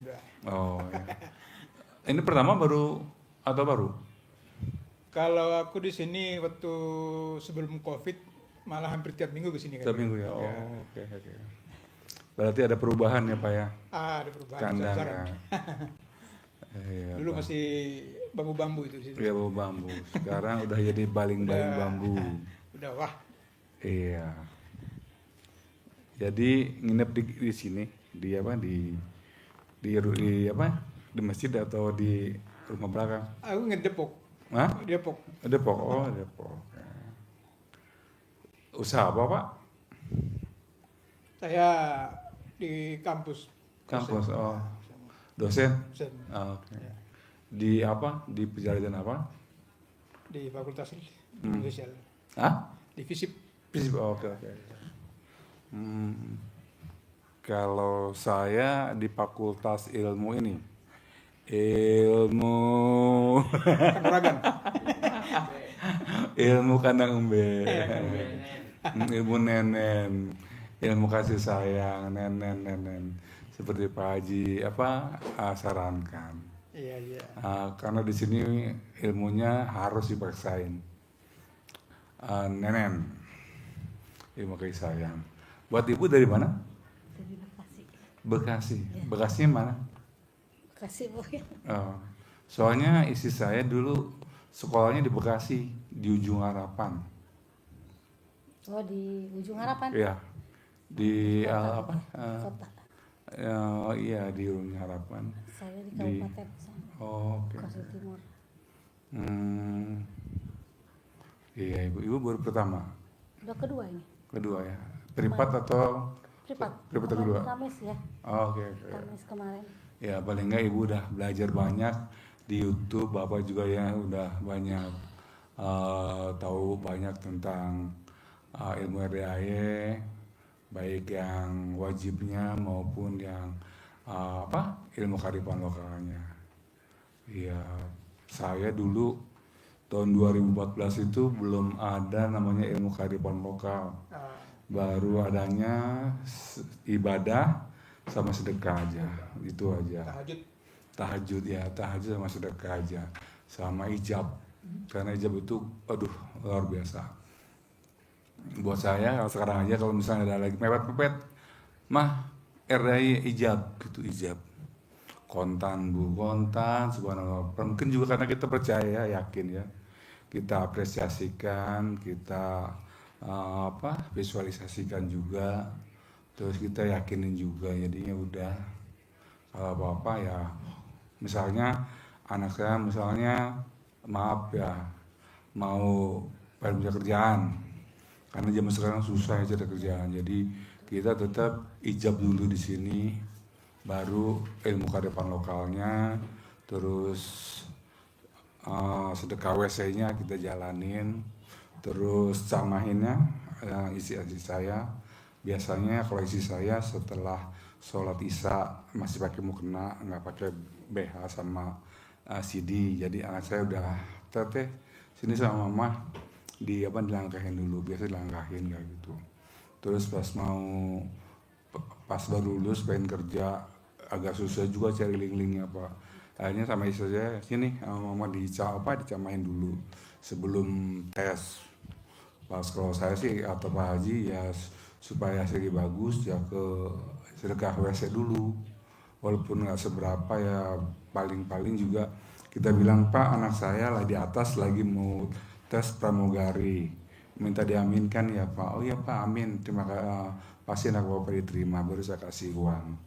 Udah. Oh ya. Ini pertama baru atau baru? Kalau aku di sini waktu sebelum COVID malah hampir tiap minggu ke sini kan Setiap dulu. minggu ya. Ya, Oh, oke oke. Berarti ada perubahan ya Pak ya? ada perubahan Kandang besar-besaran. ya. Iya Dulu Pak. masih bambu-bambu itu di situ. Iya bawa bambu. Sekarang udah jadi baling-baling Udah, bambu. udah wah. Iya. Jadi nginep di sini di apa di apa di masjid atau di rumah belakang? Aku ngedepok, Hah? Depok. Depok. Oh Depok. Usaha apa Pak? Saya di kampus dosen. Kampus. Oh Ya, dosen. dosen. Oh, oke. Ya, Di apa? Di pejalan apa? di Fakultas Hmm. Sosial, Hah? di FISIP. Fisip. Oh, oke oke. Hmm. Kalau saya di Fakultas Ilmu ini, ilmu Kanuragan. ilmu kandang embe, Kanuragan. ilmu nenen, ilmu kasih sayang, nenen, seperti Pak Haji sarankan. Iya, iya. Karena di sini ilmunya harus dipaksain, nenen, ilmu kasih sayang. Buat ibu dari mana? Dari Bekasi. Bekasi. Ya. Bekasinya mana? Bekasi Bu ya. Oh, soalnya istri saya dulu sekolahnya di Bekasi, di Ujung Harapan. Oh di Ujung Harapan. Ya, di Kota, apa? kota. Iya di Ujung Harapan. Saya di Di Kabupaten sana, Oke. Bekasi Timur. Hmm, iya ibu baru pertama, Udah kedua ini. kedua ya. Privat atau Privat. privat Kemarin kedua? Kamis ya. Oke. Kamis kemarin. Ya paling nggak ibu udah belajar banyak di YouTube, bapak juga ya udah banyak tahu banyak tentang ilmu RDAY, baik yang wajibnya maupun yang ilmu kearifan lokalnya. Iya, saya dulu tahun 2014 itu belum ada namanya ilmu kearifan lokal, Ah, baru adanya ibadah sama sedekah aja, itu aja. tahajud. Tahajud sama sedekah aja, sama ijab, karena ijab itu aduh luar biasa buat saya. Kalau sekarang aja kalau misalnya ada lagi mepet-mepet mah RDI ijab gitu, ijab kontan bu, kontan subhanallah. Mungkin juga karena kita percaya, yakin ya, kita apresiasikan, kita visualisasikan juga, terus kita yakinin juga, jadinya udah kalau apa-apa ya, misalnya anak saya misalnya maaf ya mau pengen punya kerjaan, karena zaman sekarang susah ya cari kerjaan, jadi kita tetap ijab dulu di sini, baru ilmu kearifan lokalnya, terus sedekah WC-nya kita jalanin, terus camahinnya isi saya biasanya kalau isi saya setelah sholat isya masih pakai mukena, nggak pakai BH sama CD. Jadi anak saya udah teteh sini sama mama di apa dilangkahin dulu, biasa dilangkahin kayak gitu. Terus pas baru lulus pengen kerja agak susah juga cari link-linknya pak, akhirnya sama istri saya sini sama mama dicamain dulu sebelum tes. Pas kalau saya sih atau Pak Haji ya supaya hasilnya bagus ya ke sedekah WC dulu, walaupun nggak seberapa ya, paling-paling juga kita bilang Pak anak saya lagi di atas lagi mau tes pramugari, minta diaminkan ya Pak. Oh ya Pak, amin, terima kasih, pasien aku Bapak diterima, baru saya kasih uang.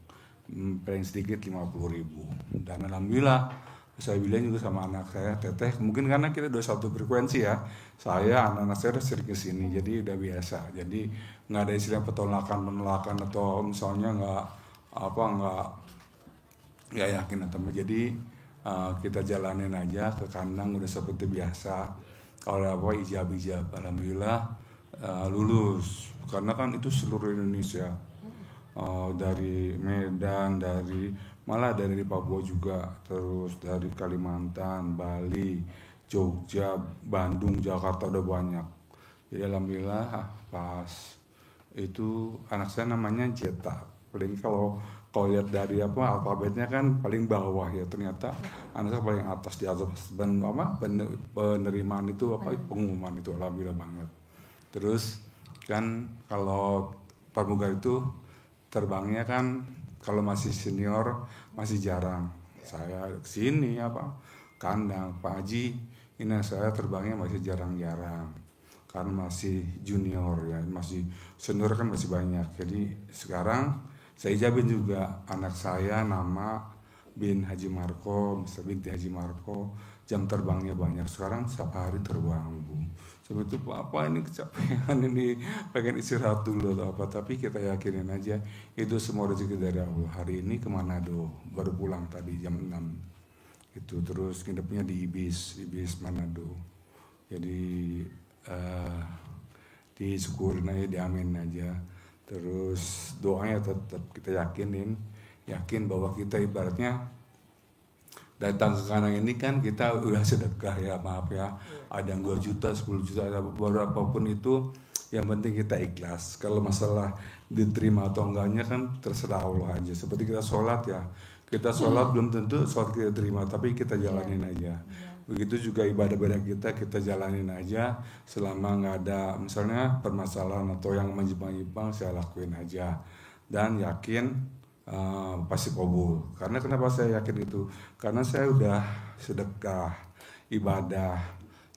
Paling sedikit 50.000, dan alhamdulillah saya bilang juga sama anak saya, teteh mungkin karena kita udah satu frekuensi ya, saya anak-anak saya udah sering kesini jadi udah biasa, jadi nggak ada istilah penolakan atau misalnya nggak yakin atau apa. Jadi kita jalanin aja ke kandang udah seperti biasa. Kalau apa ijab alhamdulillah lulus, karena kan itu seluruh Indonesia. Dari Medan, malah dari Papua juga, terus dari Kalimantan, Bali, Jogja, Bandung, Jakarta udah banyak. Jadi alhamdulillah pas itu anak saya namanya Jeta. Paling kalau kalau lihat dari alfabetnya kan paling bawah ya, ternyata anak saya paling atas di atas penerimaan itu pengumuman itu alhamdulillah banget. Terus kan kalau pramuka itu terbangnya kan kalau masih senior masih jarang. Saya kesini kandang Pak Haji, ini saya terbangnya masih jarang-jarang karena masih junior ya, masih senior kan masih banyak. Jadi sekarang saya ijabin juga anak saya nama bin Haji Marko, Mr. binti Haji Marko, jam terbangnya banyak. Sekarang setiap hari terbang, Bu. Sebab itu apa ini kecapean ini, pengen istirahat dulu atau apa. Tapi kita yakinin aja itu semua rezeki dari Allah. Hari ini ke Manado, baru pulang tadi jam 6 itu. Terus nginepnya di Ibis Manado. Jadi disyukurin aja, diamin aja. Terus doanya tetap kita yakin bahwa kita ibaratnya datang ke kandang ini kan kita udah sedekah ya, maaf ya, ada yang 2 juta, 10 juta, ada berapapun itu, yang penting kita ikhlas. Kalau masalah diterima atau enggaknya kan terserah Allah aja. Seperti kita sholat ya, kita sholat belum tentu sholat kita terima, tapi kita jalanin aja. Begitu juga ibadah-ibadah kita jalanin aja, selama nggak ada misalnya permasalahan atau yang menyimpang-nyimpang, saya lakuin aja dan yakin pasti kabul. Karena kenapa saya yakin itu? Karena saya udah sedekah, ibadah,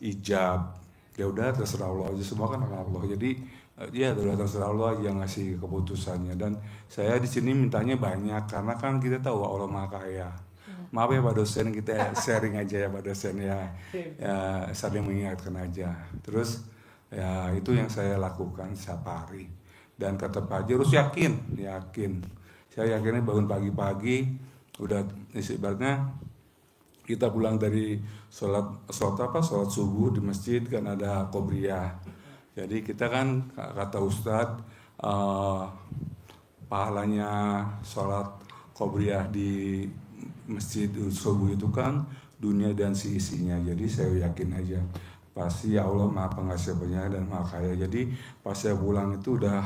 ijab, ya udah terserah Allah aja, semua kan Allah. Jadi ya udah terserah Allah aja ngasih keputusannya. Dan saya di sini mintanya banyak karena kan kita tahu Allah Maha Kaya. Maaf ya Pak dosen, kita sharing aja ya Pak dosen ya saling mengingatkan aja. Terus ya itu yang saya lakukan setiap hari. Dan kata Pak Haji harus yakin. Saya yakinnya bangun pagi-pagi, udah ibaratnya kita pulang dari sholat subuh di masjid kan ada qobliyah. Jadi kita kan kata Ustadz pahalanya sholat qobliyah di masjid subuh itu kan dunia dan seisinya. Jadi saya yakin aja pasti Allah Maha Pengasih Penyayang dan Maha Kaya. Jadi pas saya pulang itu udah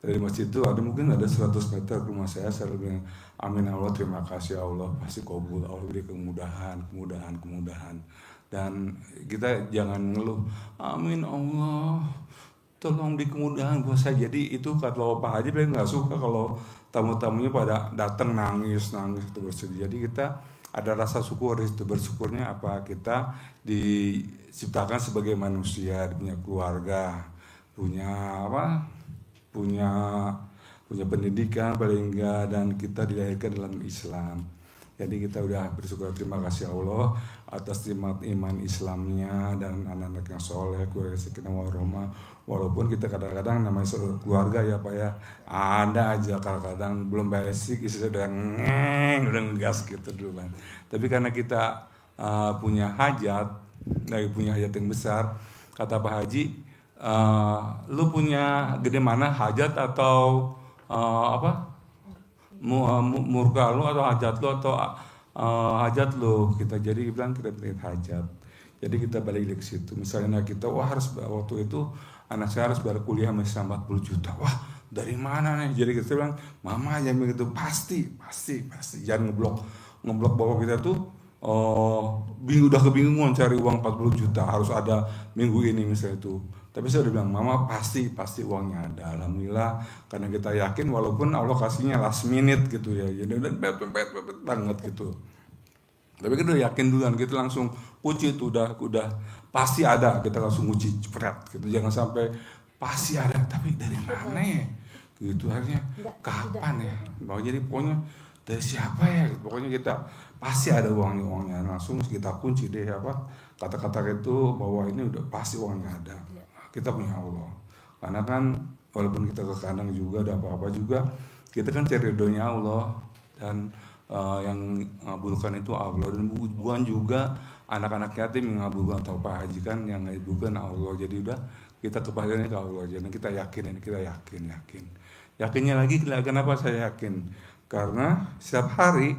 dari masjid itu mungkin ada 100 meter ke rumah saya bilang amin Allah, terima kasih Allah, pasti kabul, Allah beri kemudahan. Dan kita jangan ngeluh, amin Allah tolong beri kemudahan buat saya. Jadi itu kalau Pak Haji paling nggak suka kalau tamu-tamunya pada datang nangis itu bersedih. Jadi kita ada rasa syukur, itu bersyukurnya apa, kita diciptakan sebagai manusia, punya keluarga, punya pendidikan paling enggak, dan kita dilahirkan dalam Islam. Jadi kita udah bersyukur, terima kasih Allah atas nikmat iman Islamnya dan anak-anak yang soleh, keluarga sakinah warahmah. Walaupun kita kadang-kadang namanya keluarga ya Pak ya, ada aja kadang-kadang belum basic istri udah ngegas gitu dulu kan. Tapi karena kita punya hajat yang besar, kata Pak Haji, lu punya gede mana, hajat atau murka lu atau hajat lu atau hajat lu kita. Jadi bilang kita berikan hajat. Jadi kita balik ke situ. Misalnya kita harus waktu itu anak saya harus bayar kuliah masih 40 juta. Wah, dari mana nih? Jadi kita bilang mama aja begitu, pasti. Jangan ngeblok bahwa kita tuh udah kebingungan cari uang 40 juta harus ada minggu ini misalnya itu. Tapi saya udah bilang mama pasti uangnya ada, alhamdulillah, karena kita yakin walaupun Allah kasihnya last minute gitu ya, jadi udah pepet banget gitu. Tapi kita udah yakin duluan, kita langsung kunci itu udah pasti ada, kita langsung kunci cepet gitu, jangan sampai pasti ada tapi dari mana ya gitu, akhirnya kapan ya, jadi pokoknya dari siapa ya, pokoknya kita pasti ada uangnya, langsung kita kunci deh kata-kata itu bahwa ini udah pasti uangnya ada. Kita punya Allah, karena kan walaupun kita ke kandang juga ada apa-apa juga, kita kan cari ridhonya Allah, dan yang mengabulkan itu Allah, dan bukan juga anak-anak yatim yang mengabulkan atau Pak Haji kan yang mengabulkan Allah. Jadi udah kita kebahagiaannya ke Allah aja, dan kita yakinnya lagi. Kenapa saya yakin? Karena setiap hari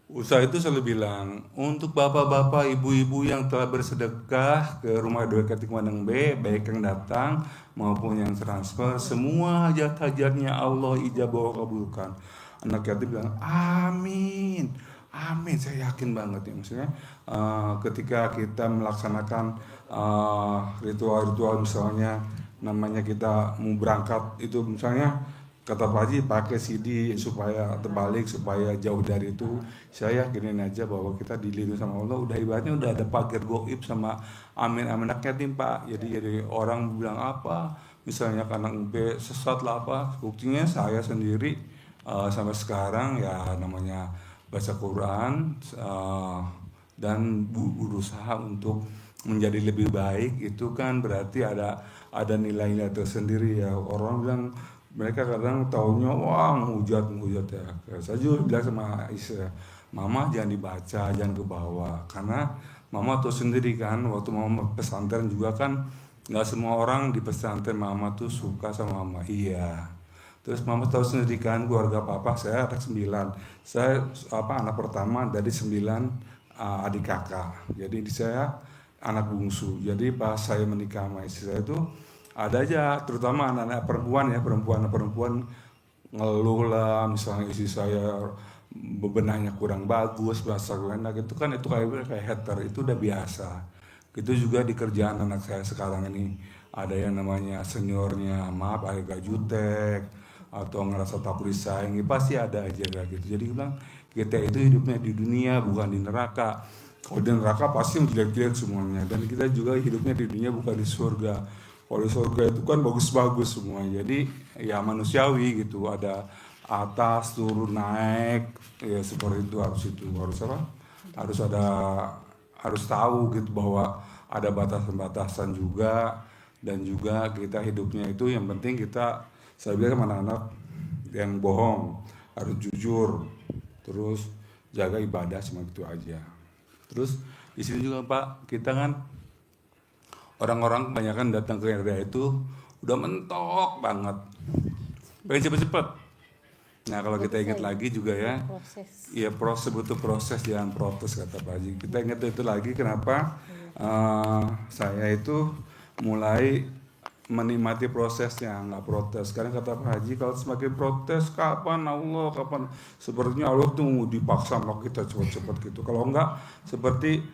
usaha itu selalu bilang untuk bapak-bapak, ibu-ibu yang telah bersedekah ke rumah dekat Kandang B, baik yang datang maupun yang transfer, semua hajat-hajatnya Allah ijabah kabulkan. anak yatim bilang amin, amin. Saya yakin banget ya, maksudnya ketika kita melaksanakan ritual-ritual, misalnya namanya kita mau berangkat itu, misalnya kata Pak Haji pakai CD supaya terbalik, supaya jauh dari itu. Saya yakinin aja bahwa kita dilindungi sama Allah, udah ibaratnya udah ada pagar goib sama amin amin anak yatim Pak. Jadi orang bilang apa, misalnya karena UB sesat lah apa, buktinya saya sendiri sampai sekarang ya namanya baca Quran dan berusaha untuk menjadi lebih baik. Itu kan berarti ada nilai-nilai tersendiri ya. Orang bilang, mereka kadang taunya wah menghujat ya. Saya juga bilang sama Aisyah, mama jangan dibaca, jangan ke bawah, karena mama tahu sendiri kan, waktu mama pesantren juga kan nggak semua orang di pesantren mama tuh suka sama mama. Iya, terus mama tahu sendiri kan, keluarga papa saya ada 9, saya anak pertama dari 9 adik kakak, jadi saya anak bungsu. Jadi pas saya menikah sama istri saya itu ada aja, terutama anak-anak perempuan ya, perempuan ngeluh lah, misalnya istri saya bebenahnya kurang bagus, bahasa enak itu kan, itu kayak hater, itu udah biasa. Itu juga di kerjaan anak saya sekarang ini, ada yang namanya seniornya maaf agak jutek atau ngerasa takut disaingi, pasti ada aja kayak gitu. Jadi bilang kita itu hidupnya di dunia bukan di neraka. Kalau di neraka pasti jelek-jelek semuanya, dan kita juga hidupnya di dunia bukan di surga. Kalau di surga itu kan bagus-bagus semua, jadi ya manusiawi gitu, ada atas turun naik ya, seperti itu. Harus apa, harus tahu gitu bahwa ada batasan-batasan juga, dan juga kita hidupnya itu yang penting kita, saya bilang sama anak-anak yang bohong harus jujur, terus jaga ibadah, cuma gitu aja. Terus di sini juga Pak, kita kan orang-orang kebanyakan datang ke RDA itu udah mentok banget, pengen cepet-cepet. Nah kalau kita ingat lagi juga ya, Proses. ya proses, butuh proses, jangan protes kata Pak Haji. Kita ingat itu lagi kenapa saya itu mulai menikmati prosesnya, nggak protes. Karena kata Pak Haji, kalau semakin protes, kapan Allah, kapan, sepertinya Allah tuh dipaksa mau kita cepat-cepat gitu. Kalau enggak, seperti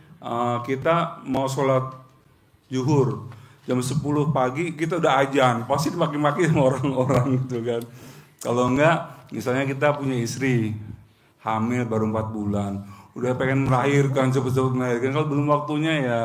kita mau sholat zuhur jam 10 pagi, kita udah azan, pasti dimaki-maki sama orang-orang gitu kan. Kalau enggak, misalnya kita punya istri hamil baru 4 bulan, udah pengen melahirkan, cepet-cepet melahirkan, kalau belum waktunya ya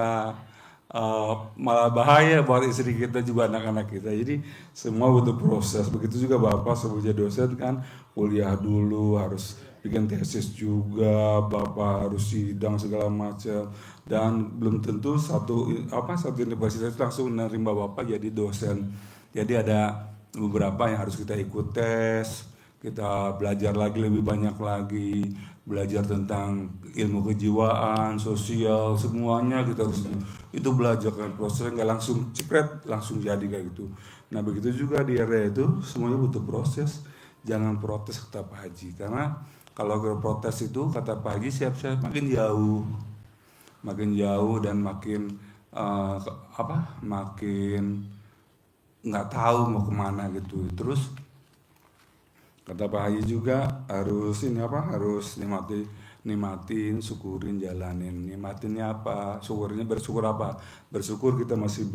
malah bahaya buat istri kita juga, anak-anak kita. Jadi semua butuh proses. Begitu juga Bapak sebagai dosen kan, kuliah dulu, harus bikin tesis juga, Bapak harus sidang segala macam, dan belum tentu satu universitas langsung menerima Bapak jadi dosen. Jadi ada beberapa yang harus kita ikut tes, kita belajar lagi lebih banyak lagi, belajar tentang ilmu kejiwaan, sosial, semuanya kita harus itu belajar kan, prosesnya nggak langsung cepret langsung jadi kayak gitu. Nah begitu juga di area itu semuanya butuh proses. Jangan protes kata Pak Haji, karena kalau protes itu kata Pak Haji siap-siap makin jauh dan makin makin nggak tahu mau kemana gitu. Terus kata Pak Haji juga harus harus nikmatin, syukurin, jalanin. Nikmatinnya apa? Syukurnya bersyukur apa? Bersyukur kita masih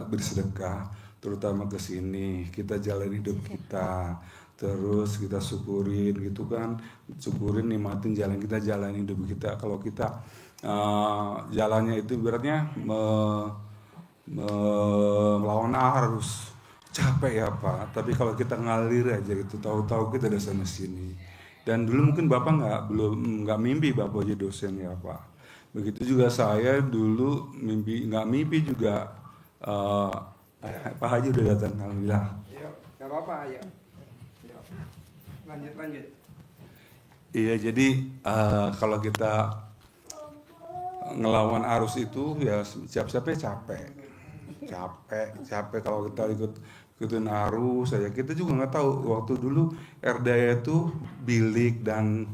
bersedekah, terutama ke sini. Kita jalan hidup kita. Terus kita syukurin gitu kan. Syukurin, nikmatin jalan kita, jalan hidup kita. Kalau kita jalannya itu beratnya melawan arus, capek ya Pak. Tapi kalau kita ngalir aja gitu, tahu-tahu kita udah sana sini. Dan dulu mungkin Bapak nggak mimpi Bapak jadi dosen ya Pak. Begitu juga saya dulu nggak mimpi juga. Pak Haji udah datang, alhamdulillah. Yuk, nggak apa-apa, ayo. Lanjut. Iya, jadi kalau kita ngelawan arus itu ya siap-siapnya capek kalau kita ikutin arus saja. Kita juga nggak tahu waktu dulu RDA itu bilik dan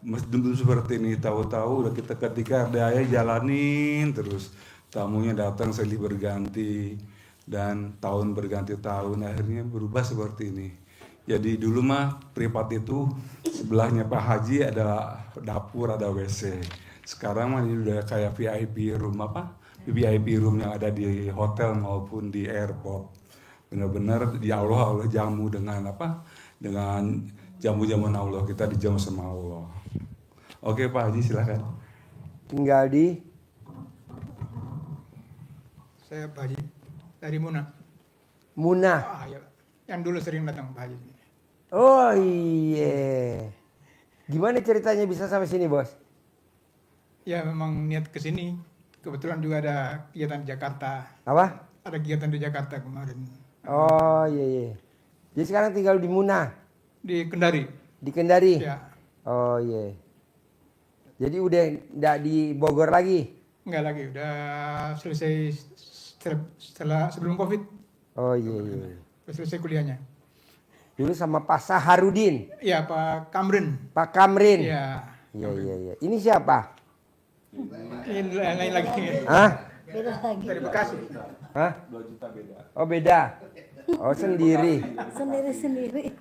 dulu seperti ini, tahu-tahu udah kita ketika RDA jalanin terus, tamunya datang silih berganti dan tahun berganti tahun, akhirnya berubah seperti ini. Jadi dulu mah privat itu sebelahnya Pak Haji ada dapur, ada WC. Sekarang mah ini udah kayak VIP room apa? VIP room yang ada di hotel maupun di airport. Benar-benar di Allah jamu dengan apa? Dengan jamu-jamuan Allah, kita dijamu sama Allah. Oke Pak Haji silakan. Tinggal di Saya Pak Haji dari Muna. Munah. Ya. Yang dulu sering datang Pak Haji. Oh iya. Gimana ceritanya bisa sampai sini, Bos? Ya memang niat ke sini. Kebetulan juga ada kegiatan di Jakarta. Apa? Ada kegiatan di Jakarta kemarin. Oh iya. Jadi sekarang tinggal di Munah, Di Kendari. di Kendari. Ya. Oh iya. Jadi udah nggak di Bogor lagi. Enggak lagi. Udah selesai setelah sebelum COVID. Oh iya. Udah selesai kuliahnya. Dulu sama Pak Saharudin, Ya Pak Kamrin. Pak Kamrin. Ya. Iya. Ini siapa? Ini lain lagi. Hah? Beda lagi. Dari Bekasi. Hah? 2 juta beda. Oh beda. Oh sendiri. Sendiri-sendiri.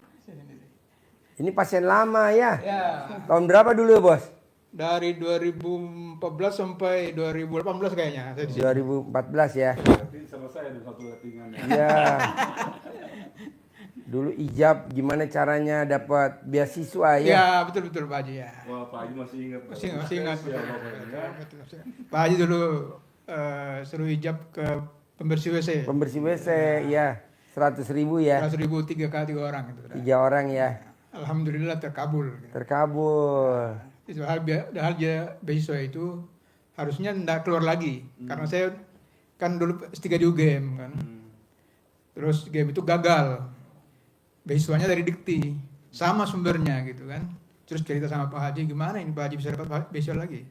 Ini pasien lama ya. Ya. Tahun berapa dulu, Bos? Dari 2014 sampai 2018 kayaknya. Saya di sini. 2014 ya. Berarti sama saya ada satu lettingan ya. Iya. Dulu ijab gimana caranya dapat beasiswa ya? Ya betul Pak Haji ya. Wah Pak Haji masih ingat. Masih ingat. Ya, pokoknya. Pak Haji dulu suruh hijab ke pembersih WC. Pembersih WC ya. 100.000 ya. 100.000 3 orang itu. 3 orang ya. Alhamdulillah terkabul. Terkabul. Itu hal dia beasiswa itu harusnya tidak keluar lagi karena saya kan dulu S3 di UGM kan. Terus UGM itu gagal. Beasiswanya dari Dikti. Sama sumbernya gitu kan. Terus cerita sama Pak Haji gimana ini Pak Haji bisa dapat beasiswa lagi.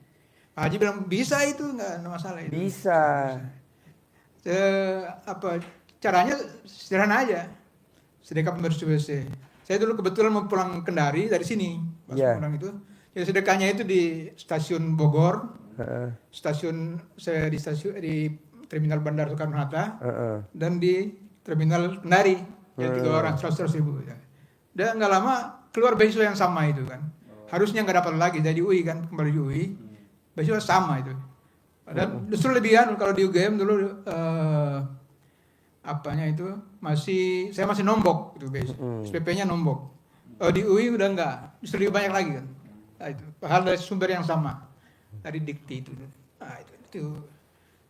Pak Haji bilang bisa itu nggak ada masalah itu. Bisa. Caranya sederhana aja. Sedekah pembersih WC. Saya dulu kebetulan mau pulang Kendari dari sini. Pas Iya. pulang itu. Jadi sedekahnya itu di stasiun Bogor. Heeh. Saya di terminal Bandara Soekarno Hatta Heeh. dan di terminal Kendari. Jadi 3 orang 100.000. Dan nggak lama keluar beasiswa yang sama itu kan. Harusnya nggak dapat lagi dari UI kan, kembali di UI. Beasiswa sama itu. Dan justru lebihan kalau di UGM dulu saya masih nombok itu SPP-nya nombok. Di UI udah enggak, justru lebih banyak lagi kan. Nah, itu hal dari sumber yang sama dari Dikti itu. Nah,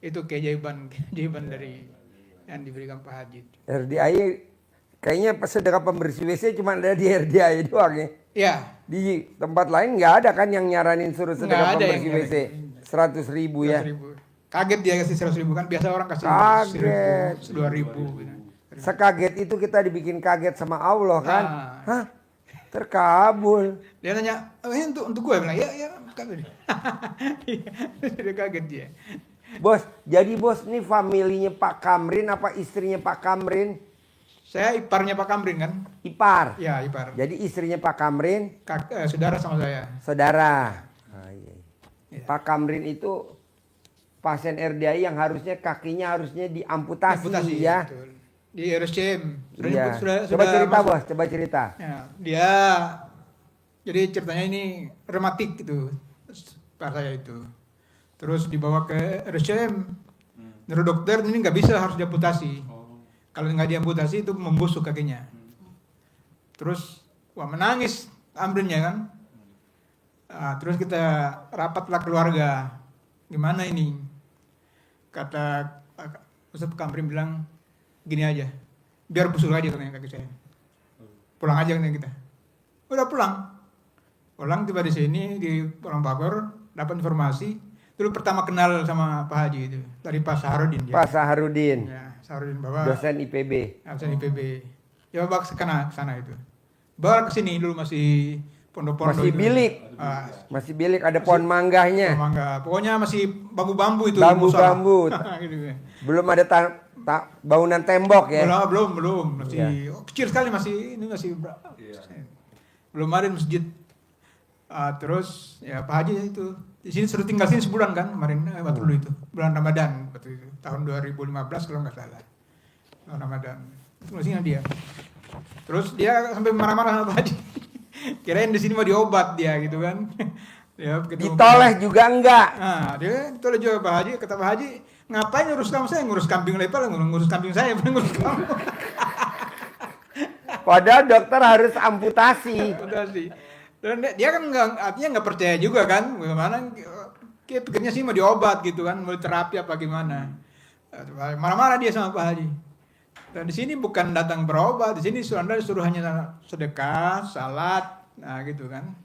itu keajaiban dari yang diberikan Pak Haji. RDI kayaknya sedekah pembersih WC cuma ada di RDI doang ya. Ya, Di tempat lain nggak ada kan yang nyaranin suruh sedekah Nggak ada pembersih yang WC. 100.000 ya. 100.000. Kaget dia kasih 100.000 kan biasa orang kasih Kaget. 1.000, 2.000 gitu. Sekaget itu kita dibikin kaget sama Allah kan. Ah. Hah? Terkabul. Dia nanya, ini untuk gue bilang, ya, kaget dia. Dia kaget dia. Bos, jadi bos nih familinya Pak Kamrin apa istrinya Pak Kamrin? Saya iparnya Pak Kamrin kan? Ipar. Ya, ipar. Jadi istrinya Pak Kamrin Saudara sama saya. saudara. Iya. Pak Kamrin itu pasien RDI yang harusnya kakinya harusnya diamputasi ya. Betul. Di RSCM. Iya. Sudah Coba cerita masuk. bos, coba cerita. Ya, dia jadi ceritanya ini rematik gitu. Pak saya itu. Terus dibawa ke RSCM. Menurut dokter ini nggak bisa, harus diamputasi. Kalau nggak diamputasi itu membusuk kakinya. Terus wah menangis Amrinnya kan. Terus kita rapatlah keluarga. Gimana ini? Kata Ustaz Kamrin bilang gini aja. Biar busuk aja katanya kaki saya. Pulang aja katanya kita. Udah pulang. Pulang tiba di sini di Pulang Bogor dapat informasi. Dulu pertama kenal sama Pak Haji itu dari Pak Saharudin. Pak Saharudin, Ya, Saharudin bawa dosen IPB. dosen IPB. Ya bawa ke sana itu. Bawa ke sini dulu masih pondok-pondok. Masih itu. bilik. Masih bilik ada pohon manggahnya. Mangga. Pokoknya masih bambu-bambu itu. Bambu-bambu. Gitu ya. Belum ada bangunan tembok ya. Belum. Masih kecil sekali masih berapa? Belum ada masjid. Terus ya Pak Haji itu di sini suruh tinggal sini sebulan kan kemarin waktu dulu itu bulan Ramadan waktu itu tahun 2015 kalau nggak salah bulan Ramadan itu masih dia Terus dia sampai marah-marah sama Pak Haji. Kirain di sini mau diobat dia gitu kan. Ya, begitu Ditoleh juga enggak. Nah, dia ditoleh juga Pak Haji. Kata Pak Haji, ngapain ngurus kamu? Saya ngurus kambing lepal, ngurus kambing saya, bukan ngurus kamu. Padahal dokter harus amputasi. Amputasi. Dan dia kan artinya nggak percaya juga kan, bagaimana dia pikirnya sih mau diobat gitu kan, mau terapi apa gimana. Marah-marah dia sama Pak Haji. Dan di sini bukan datang berobat, di sini Anda disuruh hanya sedekah, salat, nah gitu kan.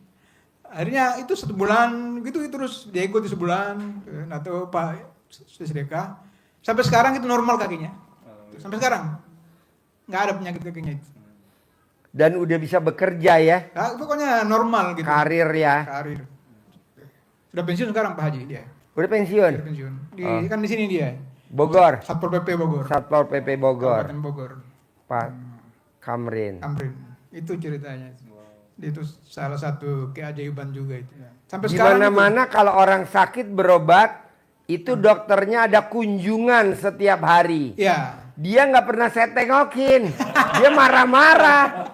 Akhirnya itu 1 bulan gitu terus dia ikuti sebulan, atau Pak sedekah. Sampai sekarang itu normal kakinya. Sampai sekarang nggak ada penyakit kakinya itu. Dan udah bisa bekerja ya. Nah, pokoknya normal gitu. Karir ya. Karir. Sudah pensiun sekarang Pak Haji dia. Udah pensiun. Sudah pensiun. Oh. Kan di sini dia. Bogor. Satpol PP Bogor. Satpol PP Bogor. Kabupaten Bogor. Pak Kamrin. Amrin. Itu ceritanya. Itu salah satu keajaiban juga itu. Sampai sekarang Di mana-mana kalau orang sakit berobat itu dokternya ada kunjungan setiap hari. Ya. Dia nggak pernah saya tengokin. Dia marah-marah.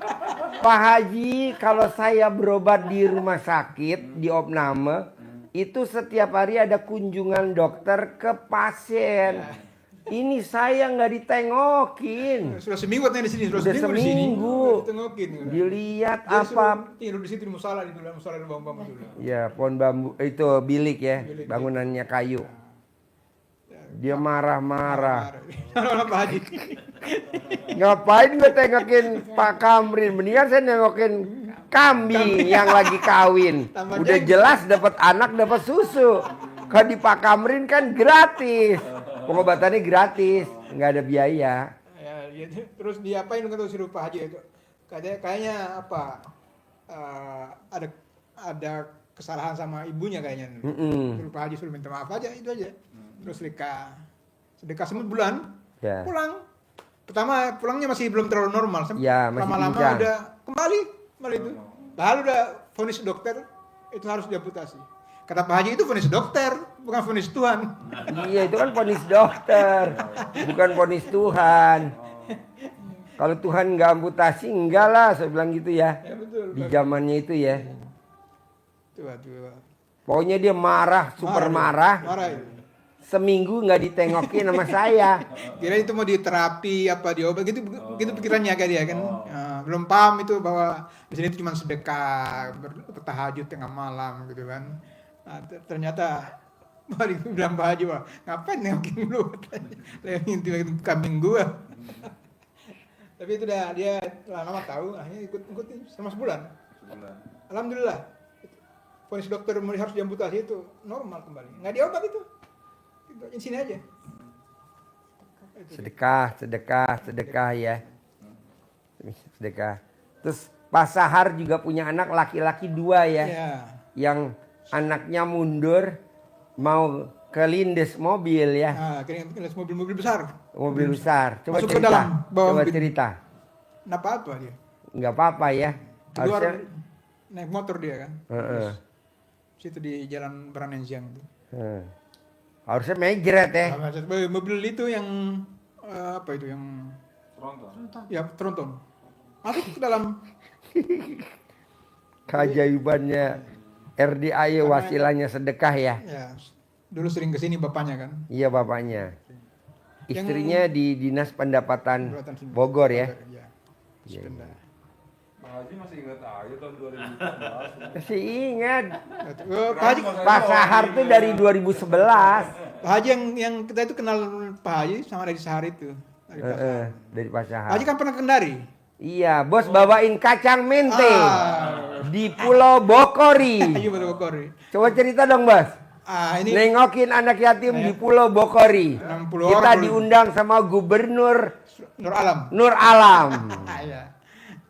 Pak Haji, kalau saya berobat di rumah sakit, di opname, itu setiap hari ada kunjungan dokter ke pasien. Ini saya nggak ditengokin. Sudah seminggu katanya di sini. Udah di sini. seminggu. Udah ditengokin. Dilihat Dia apa? suruh tidur di situ di musola di dalam musola di bambu dulu. Ya, pohon bambu itu bilik ya, Bilik. bangunannya kayu. Dia marah-marah. Pak Haji. Ngapain gue tengokin Pak Kamrin? Mendingan saya nengokin kambing yang lagi kawin. Tambah Udah jengkel. jelas dapat anak, dapat susu. Kalau di Pak Kamrin kan gratis. Pengobatannya gratis, nggak ada biaya. Ya, terus diapain kan tuh suruh Pak Haji itu? Kayaknya apa? Ada kesalahan sama ibunya kayaknya. Suruh Pak Haji suruh minta maaf aja itu aja. Terus sedekah 1 bulan, Ya. pulang. Pertama pulangnya masih belum terlalu normal. Ya, masih Lama-lama pincang. udah kembali itu. Lalu udah vonis dokter itu harus diamputasi. Kata Pak Haji itu vonis dokter, bukan vonis Tuhan. Iya, itu kan vonis dokter, bukan vonis Tuhan. Kalau Tuhan nggak amputasi, enggak lah, saya bilang gitu ya. Ya betul. Di zamannya itu ya. Tuh. Pokoknya dia marah, super marah. Marah itu. Seminggu nggak ditengokin sama saya. Kira itu mau diterapi apa diobat gitu pikirannya kayak dia kan. Belum paham itu bahwa di sini itu cuma sedekah, bertahajud tengah malam gitu kan. Nah, ternyata mari bilang Pak Haji, wah ngapain nengokin lu katanya. Ngintip kambing gua. Tapi itu udah dia lama tahu, akhirnya ikutin selama sebulan. Alhamdulillah. Vonis dokter harus diamputasi itu normal kembali. Nggak diobat itu. Di sini aja. Sedekah ya. Sedekah. Terus Pak Sahar juga punya anak laki-laki 2 ya. Ya. Yang anaknya mundur mau ke lindes mobil ya. Nah, kira mobil-mobil besar. Mobil besar. Coba Masuk ke cerita. dalam, bawa Coba mobil. cerita. Kenapa apa dia? Nggak apa-apa ya. Keluar Harusnya. naik motor dia kan. Heeh. Situ di Jalan Beranensiang itu. Harusnya mejret ya. Mobil itu yang apa itu yang ya tronton. Masuk ke dalam. Keajaibannya RDAY wasilahnya sedekah ya. Ya, dulu sering kesini bapaknya kan. Iya bapaknya. Istrinya di Dinas Pendapatan Bogor ya. Iya. Iya, iya. Pak Haji masih ingat aja tahun 2014. Masih ingat. Pak Haji, Pak Sahar tuh dari 2011. Pak Haji yang kita itu kenal Pak Haji sama dari Sahar itu. Dari Pak Sahar. Dari Pak Pak Sahar. Haji kan pernah ke Kendari. Iya, bos bawain kacang mente Ah. di Pulau Bokori. Iya betul Bogor. Coba cerita dong, Bos. Ini Nengokin anak yatim di Pulau Bokori. 60 Kita orang diundang sama Gubernur Nur Alam. Nur Alam. Iya.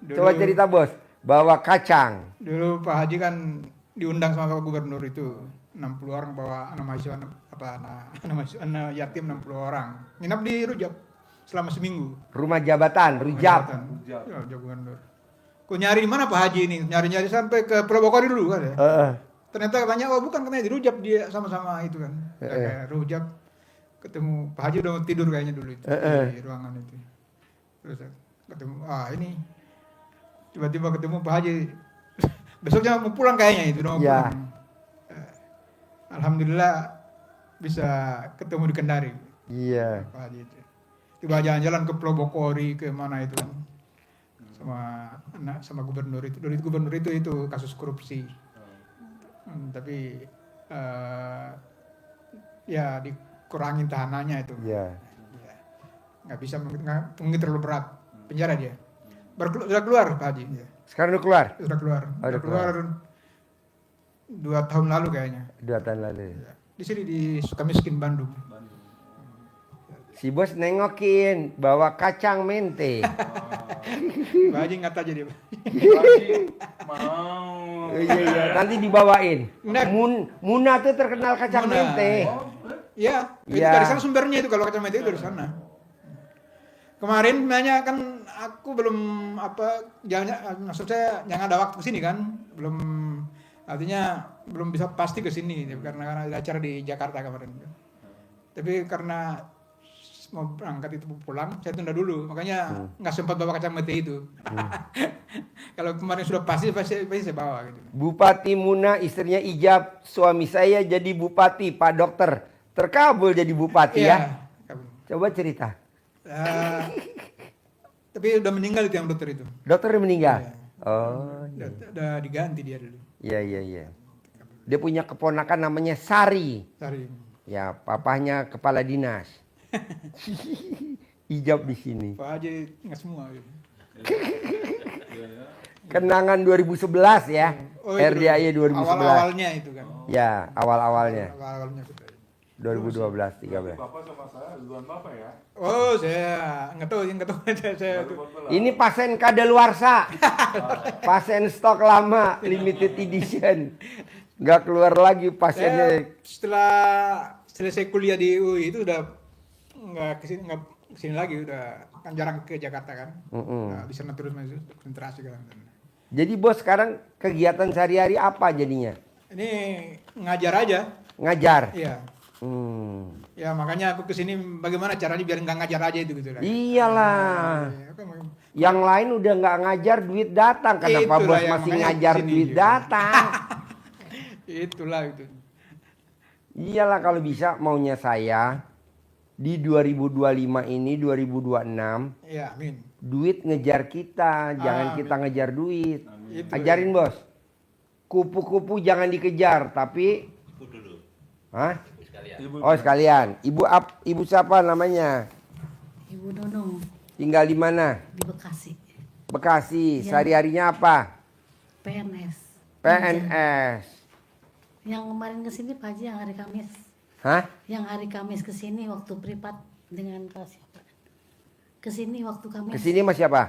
Coba cerita, Bos. Bawa kacang. Dulu Pak Haji kan diundang sama Pak Gubernur itu 60 orang bawa anak mahasiswa anak yatim 60 orang. Nginap di Rujak selama seminggu. Rumah jabatan, Rujab. Ya, Rujak Gubernur. Kok nyari di mana Pak Haji ini? Nyari-nyari sampai ke Pulau Bokori dulu kan ya. Ternyata katanya oh bukan katanya di Rujab dia sama-sama itu kan. Kayak Rujab ketemu Pak Haji udah tidur kayaknya dulu itu di ruangan itu. Terus ketemu ini Tiba-tiba ketemu Pak Haji. Besoknya mau pulang kayaknya itu, udah mau Ya. pulang. Alhamdulillah bisa ketemu di Kendari. Iya. Pak Haji itu. Tiba jalan-jalan ke Pulau Bokori, ke mana itu kan. Sama gubernur itu. Dulu gubernur itu kasus korupsi. Tapi ya dikurangin tahanannya itu. Iya. Ya. Nggak bisa, mungkin terlalu berat. Penjara dia. Sudah keluar Pak Haji. Ya. Sekarang udah keluar? Sudah keluar. Oh, udah keluar. 2 tahun lalu kayaknya. 2 tahun lalu. Ya. Di sini di Sukamiskin, Bandung. Si bos nengokin bawa kacang mente. Pak Haji ngat aja dia. Mau. Iya, nanti dibawain. Nah. Muna tuh terkenal kacang Muna. mente. Iya, itu Iya. dari sana sumbernya itu, kalau kacang mete itu dari sana. Kemarin nanya kan aku belum maksud saya jangan ada waktu kesini kan, belum, artinya belum bisa pasti kesini karena ada acara di Jakarta kemarin. Tapi karena mau berangkat itu pulang, saya tunda dulu, makanya nggak sempat bawa kacang mete itu. Kalau kemarin sudah pasti saya bawa gitu. Bupati Muna istrinya Ijab, suami saya jadi bupati, Pak Dokter. Terkabul jadi bupati ya. Coba cerita. Tapi udah meninggal itu yang dokter itu. Dokter meninggal. Iya. Oh, Udah diganti dia dulu. iya. Dia punya keponakan namanya Sari. Sari. Ya, papahnya kepala dinas. Ijab di sini. Pak Haji nggak semua gitu. Kenangan 2011 ya. Oh, itu RDAY 2011. Awal-awalnya itu kan. Ya, awal-awalnya. Awal-awalnya betul. 2012 13. Bapak sama saya duluan Bapak ya. Oh, saya nggak tahu saya itu. Ini pasien kadaluarsa. Pasien stok lama limited edition. Nggak keluar lagi Saya pasiennya. setelah selesai kuliah di UI itu udah nggak kesini lagi, udah kan jarang ke Jakarta kan. Nah, di sana terus masih konsentrasi kan. Jadi bos sekarang kegiatan sehari-hari apa jadinya? Ini ngajar aja. Ngajar. Iya. Ya makanya aku kesini bagaimana caranya biar nggak ngajar aja itu gitu lah. Iyalah. Iya, aku mau- Yang lain udah nggak ngajar duit datang. Kenapa Itulah bos yang masih makanya ngajar kesini duit juga. datang? Itulah itu. Iyalah kalau bisa maunya saya di 2025 ini 2026 Ya, amin. duit ngejar kita, jangan Amin. kita ngejar duit. Itu. Ajarin bos. Kupu-kupu jangan dikejar, tapi hah? Oh sekalian. Ibu siapa namanya? Ibu Nunung Tinggal di mana? di Bekasi. Bekasi. Iya. Sehari-harinya apa? PNS. PNS. Yang kemarin kesini Pak Haji yang hari Kamis. Hah? Yang hari Kamis kesini waktu privat dengan Pak siapa? Kesini waktu Kamis. Kesini sama siapa?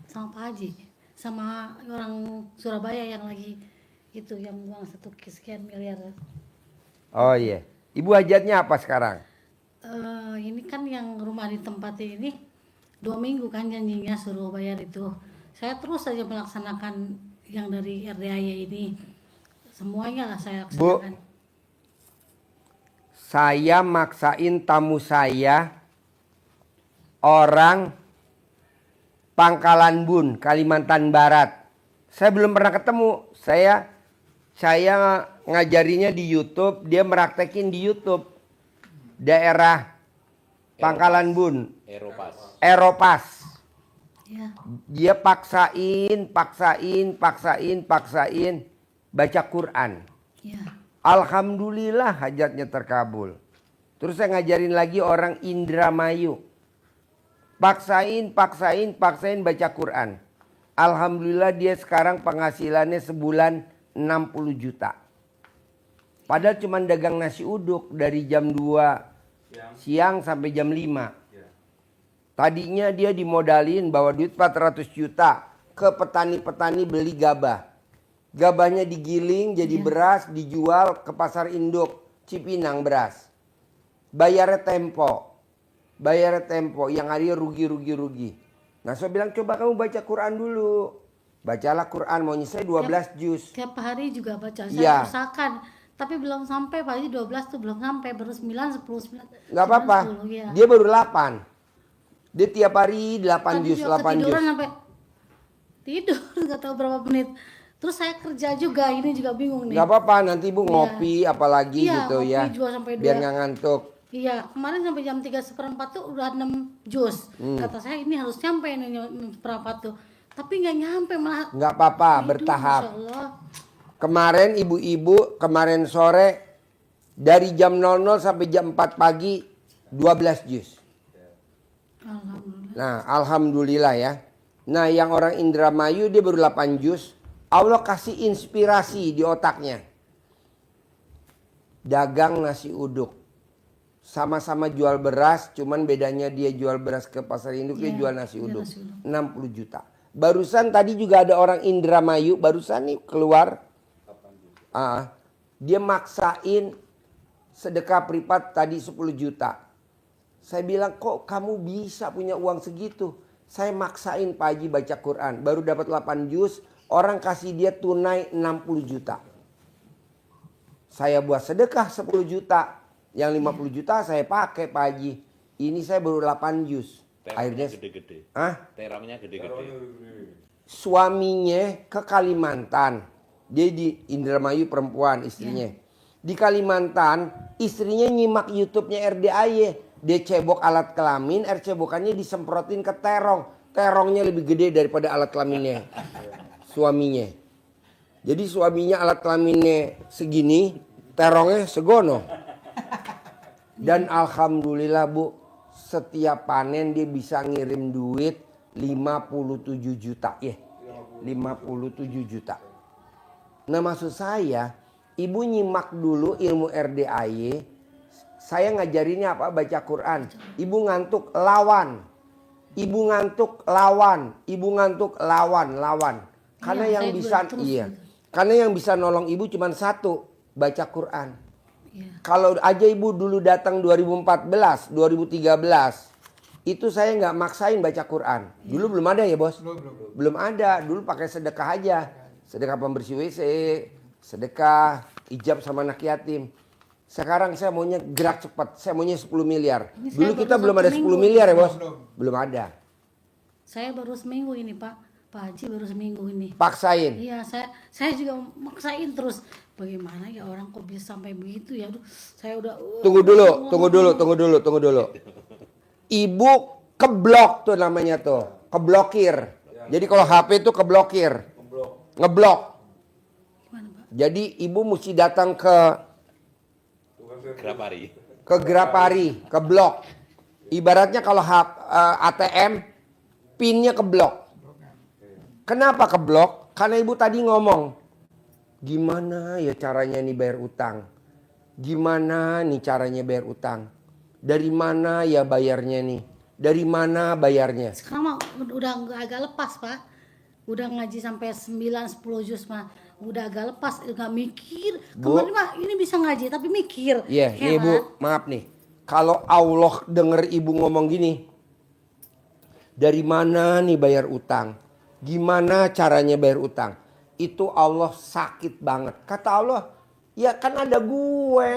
Sama Pak Haji. Sama orang Surabaya yang lagi itu yang uang 1 sekian miliar. Oh iya. Ibu hajatnya apa sekarang? Ini kan yang rumah ditempati ini 2 minggu kan janjinya suruh bayar itu. Saya terus saja melaksanakan yang dari RDAY ini. Semuanya lah saya Bu. laksanakan. Saya maksain tamu saya orang Pangkalan Bun, Kalimantan Barat. Saya belum pernah ketemu. Saya ngajarinya di YouTube, dia meraktekin di YouTube. Daerah Pangkalan Bun, Eropas. Ya, Dia paksain baca Quran. ya. Alhamdulillah hajatnya terkabul. Terus saya ngajarin lagi orang Indramayu. Paksain baca Quran. Alhamdulillah dia sekarang penghasilannya sebulan 60 juta. Padahal cuma dagang nasi uduk dari jam 2 siang sampai jam 5. Tadinya dia dimodalin bawa duit 400 juta ke petani-petani beli gabah. Gabahnya digiling jadi beras, dijual ke pasar induk Cipinang beras. Bayarnya tempo, yang hari rugi. Nah saya bilang coba kamu baca Quran dulu. Bacalah Quran, maunya saya 12 juz. Tiap hari juga baca. Saya Iya. usahakan. Tapi belum sampai Pak Haji 12 tuh belum sampai. Baru 9, 10, 9. Gak apa-apa, 10, ya. dia baru 8. Dia tiap hari 8 Tadi juz, juga 8 juz. ketiduran sampai tidur nggak tahu berapa menit. Terus saya kerja juga, ini juga bingung nih. Nggak apa-apa, nanti Ibu ngopi apalagi Iya, gitu ngopi ya. juga sampai Biar 2. nggak ngantuk. Iya, kemarin sampai jam 3:15 tuh udah 6 jus. Kata saya ini harus nyampe nih seperempat tuh. Tapi nggak nyampe malah. Nggak apa-apa, tidur, bertahap. Masya Allah. Kemarin ibu-ibu, kemarin sore dari jam 00 sampai jam 4 pagi 12 jus. Alhamdulillah. Nah, alhamdulillah ya. Nah, yang orang Indramayu dia baru 8 jus. Allah kasih inspirasi di otaknya. Dagang nasi uduk. Sama-sama jual beras, cuman bedanya dia jual beras ke pasar induk, dia Iya, jual nasi iya, uduk. nasi uduk. 60 juta. Barusan tadi juga ada orang Indramayu, barusan nih keluar. Dia maksain sedekah privat tadi 10 juta. Saya bilang, kok kamu bisa punya uang segitu? Saya maksain Pak Haji baca Quran. Baru dapat 8 juz, orang kasih dia tunai 60 juta. Saya buat sedekah 10 juta. Yang 50 juta saya pakai Pak Haji. Ini saya baru 8 juz. Akhirnya gede-gede. Teramnya gede-gede. Suaminya ke Kalimantan. Dia di Indramayu perempuan istrinya. Di Kalimantan istrinya nyimak YouTube-nya RDAY. Dia cebok alat kelamin, air cebokannya disemprotin ke terong. Terongnya lebih gede daripada alat kelaminnya. Suaminya. Jadi suaminya alat kelaminnya segini, terongnya segono. Dan alhamdulillah Bu, setiap panen dia bisa ngirim duit 57 juta. 57 juta. Nah maksud saya, ibu nyimak dulu ilmu RDAY. Saya ngajarinnya apa? Baca Quran. Ibu ngantuk, lawan. Ibu ngantuk, lawan. Ibu ngantuk, lawan. Karena yang bisa, karena yang bisa nolong ibu cuma satu, baca Quran. Kalau aja ibu dulu datang 2014, 2013, itu saya nggak maksain baca Quran. Dulu belum ada ya bos? Belum ada. Dulu pakai sedekah aja. Sedekah pembersih WC, sedekah ijab sama anak yatim. Sekarang saya maunya gerak cepat. Saya maunya 10 miliar. Dulu kita belum ada 10 miliar ya bos? Belum ada. Saya baru seminggu ini Pak. Pak Haji baru seminggu ini. Paksain. Iya, saya juga maksain terus. Bagaimana ya orang kok bisa sampai begitu ya? Aduh, saya udah Tunggu dulu. Ibu keblok tuh namanya tuh. Keblokir. Jadi kalau HP tuh keblokir. Ngeblok. Gimana, Pak? Jadi ibu mesti datang ke Grapari, ke blok. Ibaratnya kalau ATM, pinnya ke blok. Kenapa ke blok? Karena ibu tadi ngomong, gimana ya caranya nih bayar utang? Gimana nih caranya bayar utang? Dari mana ya bayarnya nih? Dari mana bayarnya? Sekarang mah udah agak lepas Pak. Udah ngaji sampai 9-10 juz mah. Udah agak lepas, nggak mikir. Kemarin mah ini bisa ngaji tapi mikir. Iya, nih Bu, maaf nih. Kalau Allah denger ibu ngomong gini, dari mana nih bayar utang? Gimana caranya bayar utang? Itu Allah sakit banget. Kata Allah, ya kan ada gue.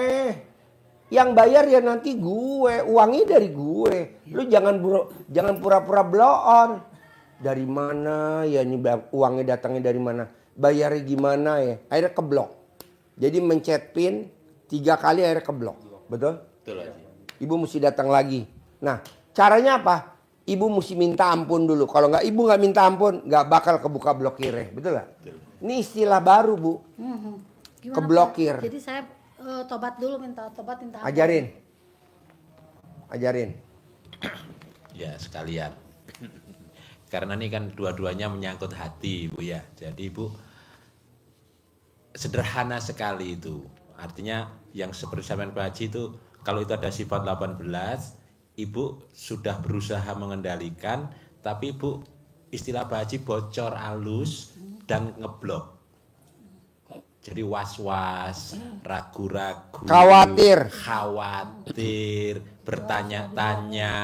Yang bayar ya nanti gue, uangnya dari gue. Lu jangan pura-pura blow on. Dari mana ya nih uangnya datangnya dari mana? Bayarnya gimana ya? Akhirnya keblok. Jadi mencet pin 3 kali akhirnya keblok. Betul? Betul Haji. Ibu mesti datang lagi. Nah caranya apa? Ibu mesti minta ampun dulu. Kalau nggak ibu nggak minta ampun, nggak bakal kebuka blokirnya. Betul nggak? Ini istilah baru Bu. Gimana, Keblokir. Pak? Jadi saya tobat dulu, minta ampun. Ajarin. Ya sekalian. Karena ini kan dua-duanya menyangkut hati Bu ya. Jadi Bu sederhana sekali itu. Artinya yang seperti sampean Pak Haji itu kalau itu ada sifat 18, Ibu sudah berusaha mengendalikan, tapi Ibu istilah Pak Haji bocor halus dan ngeblok. Jadi was-was, ragu-ragu, Khawatir, bertanya-tanya.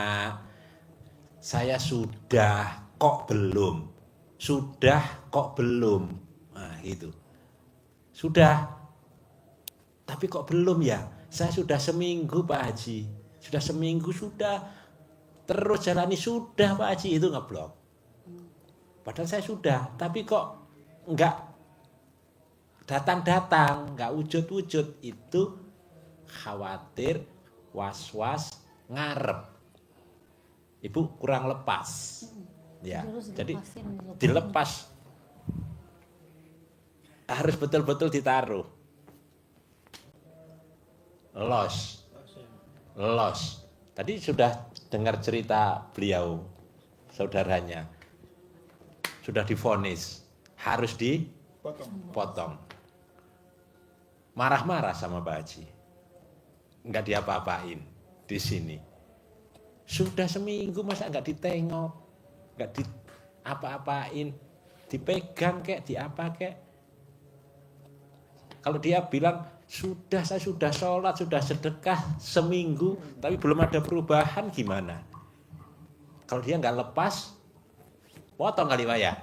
Saya sudah kok belum. Nah gitu. Sudah. Tapi kok belum ya? Saya sudah seminggu Pak Haji. Sudah seminggu sudah. Terus jalani sudah Pak Haji. Itu ngeblok. Padahal saya sudah, tapi kok enggak datang-datang, enggak wujud-wujud. Itu khawatir, was-was, ngarep. Ibu kurang lepas. Ya, Terus jadi dilepasin. dilepas. Harus betul-betul ditaruh. Los. Tadi sudah dengar cerita beliau, saudaranya. Sudah divonis, harus dipotong. Marah-marah sama Pak Haji. Enggak diapa-apain di sini. Sudah seminggu masa enggak ditengok, enggak diapa-apain, dipegang kek, diapa kek. Kalau dia bilang, saya sudah sholat, sudah sedekah seminggu, tapi belum ada perubahan, gimana? Kalau dia nggak lepas, potong kali Pak ya?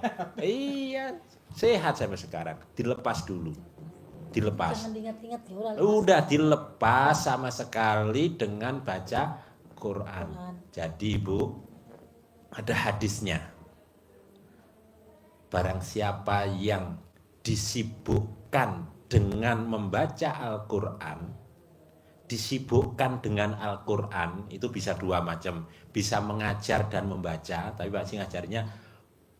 Iya, sehat sampai sekarang. Dilepas dulu. Dilepas. Jangan diingat-ingat ya udah. Udah dilepas sama sekali dengan baca Quran. Jadi Ibu, ada hadisnya. Barang siapa yang disibukkan dengan membaca Al-Quran, disibukkan dengan Al-Quran, itu bisa dua macam, bisa mengajar dan membaca, tapi Pak Haji ngajarnya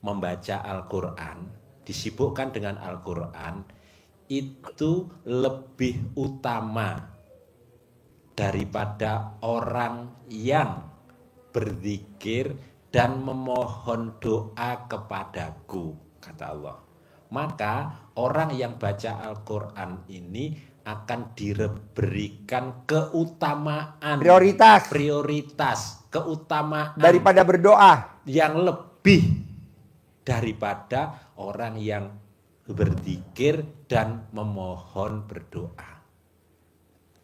membaca Al-Quran, disibukkan dengan Al-Quran, itu lebih utama daripada orang yang berzikir dan memohon doa kepadaku, kata Allah. Maka orang yang baca Al-Quran ini akan diberikan keutamaan, prioritas, keutamaan daripada berdoa yang lebih daripada orang yang berzikir dan memohon berdoa.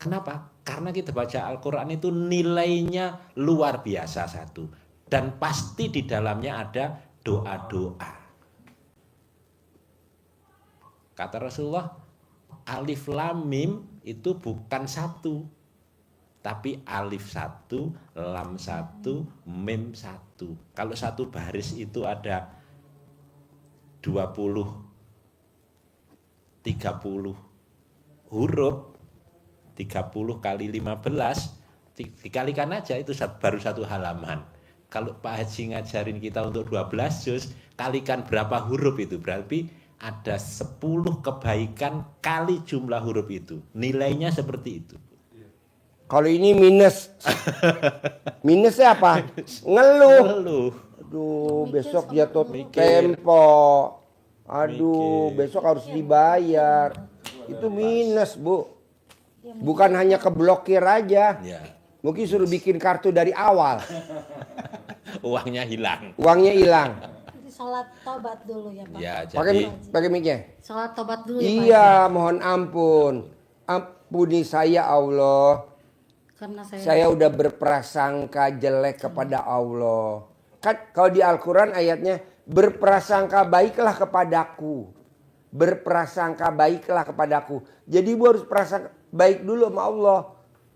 Kenapa? Karena kita baca Al-Quran itu nilainya luar biasa satu, dan pasti di dalamnya ada doa-doa. Kata Rasulullah, alif lam mim itu bukan satu, tapi alif satu, lam satu, mim satu. Kalau satu baris itu ada 20, 30 huruf, 30 kali 15, dikalikan aja itu baru satu halaman. Kalau Pak Haji ngajarin kita untuk 12 juz, kalikan berapa huruf itu, berarti ada 10 kebaikan kali jumlah huruf itu. Nilainya seperti itu. Kalau ini minus. Minusnya apa? Ngeluh. Aduh, besok jatuh tempo. Aduh, besok harus dibayar. Itu minus, Bu. Bukan hanya keblokir aja. Ya. Mungkin suruh bikin kartu dari awal. Uangnya hilang. Uangnya hilang. Sholat tobat dulu ya Pak. Ya, Pakai jadi mic-nya. Sholat tobat dulu ya Pak. Iya, mohon ampun. Ampuni saya Allah. Karena Saya udah berprasangka jelek kepada Allah. Kan kalau di Al-Quran ayatnya, berprasangka baiklah kepadaku. Berprasangka baiklah kepadaku. Jadi ibu harus prasangka baik dulu sama Allah.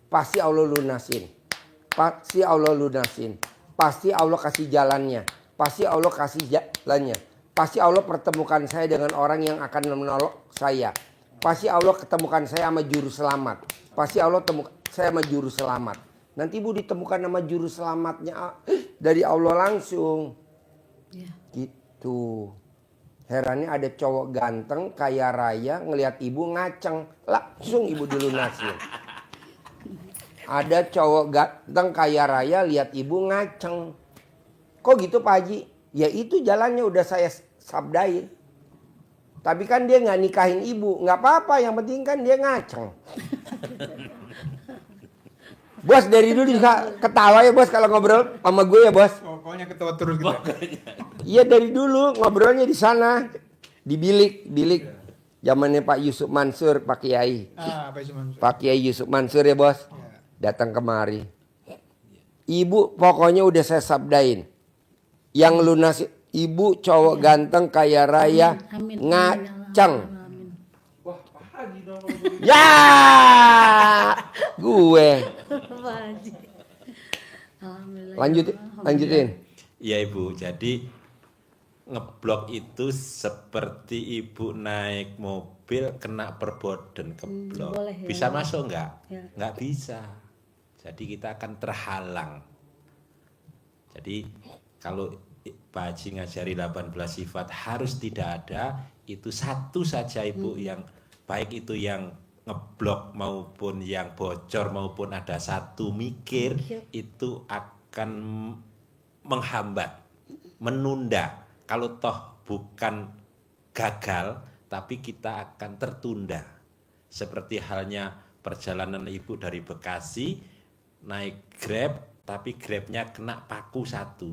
Pasti Allah lunasin. Pasti Allah lunasin. Pasti Allah kasih jalannya. Pasti Allah kasih jalannya. Pasti Allah pertemukan saya dengan orang yang akan menolong saya. Pasti Allah ketemukan saya sama juru selamat. Pasti Allah temukan saya sama juru selamat. Nanti ibu ditemukan sama juru selamatnya dari Allah langsung. Ya. Gitu. Herannya ada cowok ganteng kaya raya ngelihat ibu ngaceng. Langsung ibu dilunasin. Ada cowok ganteng kaya raya lihat ibu ngaceng. Kok gitu Pak Haji? Ya itu jalannya udah saya sabdain. Tapi kan dia nggak nikahin ibu. Nggak apa-apa, yang penting kan dia ngaceng. Bos dari dulu juga ketawa ya bos kalau ngobrol sama gue ya bos. Pokoknya ketawa terus gitu. Iya dari dulu ngobrolnya di sana. Di bilik. Zamannya Pak Yusuf Mansur, Pak Kiai. Pak Yusuf. Pak Kiai Yusuf Mansur ya bos. Datang kemari. Ibu pokoknya udah saya sabdain. Yang lunas ibu cowok ganteng kaya raya Amin. ngaceng. Amin. Ya gue. Pak Haji. Alhamdulillah. Lanjutin. ya Ibu, jadi ngeblok itu seperti ibu naik mobil kena perboden keblok. Boleh ya. Bisa masuk nggak? Ya. Nggak bisa. Jadi kita akan terhalang. Jadi kalau Pak Haji ngajari 18 sifat harus tidak ada, itu satu saja Ibu yang baik itu yang ngeblok maupun yang bocor maupun ada satu mikir, itu akan menghambat, menunda. Kalau toh bukan gagal, tapi kita akan tertunda. Seperti halnya perjalanan Ibu dari Bekasi naik Grab, tapi Grabnya kena paku satu.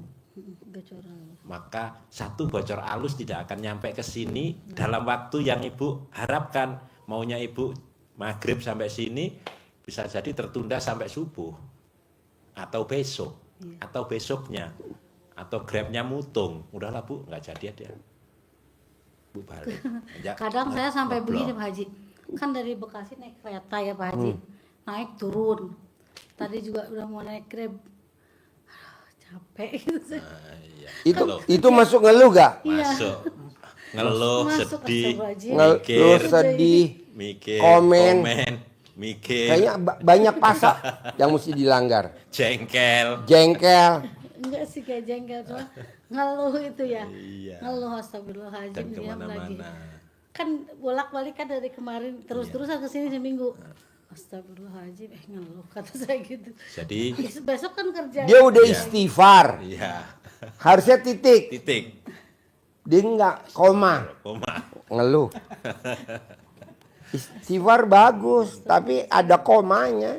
Maka satu bocor alus tidak akan nyampe ke sini dalam waktu yang Ibu harapkan. Maunya Ibu maghrib sampai sini, bisa jadi tertunda sampai subuh atau besok atau besoknya, atau Grabnya mutung. Udahlah Bu, nggak jadi ada. Bu balik. Kadang saya sampai ngeblok. begini Pak Haji, kan dari Bekasi naik kereta ya Pak Haji, naik turun. Tadi juga udah mau naik Grab, capek gitu. Iya. Itu masuk ngeluh gak? Masuk ngeluh, Masuk, sedih, astagfirullahaladzim. Ngeluh, sedih, mikir, komen. mikir, Kayaknya banyak pasal yang mesti dilanggar. jengkel. Jengkel. Enggak sih kayak jengkel cuma ngeluh itu ya. Iya. Ngeluh astagfirullahaladzim Dan diam lagi. kemana-mana. Kan bolak-balik kan dari kemarin terus-terusan ke sini seminggu. Astagfirullahaladzim, ngeluh kata saya gitu. Jadi, Besok kan kerja. Dia udah istighfar. iya, Harusnya titik. titik, Dia enggak koma. koma. Ngeluh. Istighfar bagus, tapi ada komanya.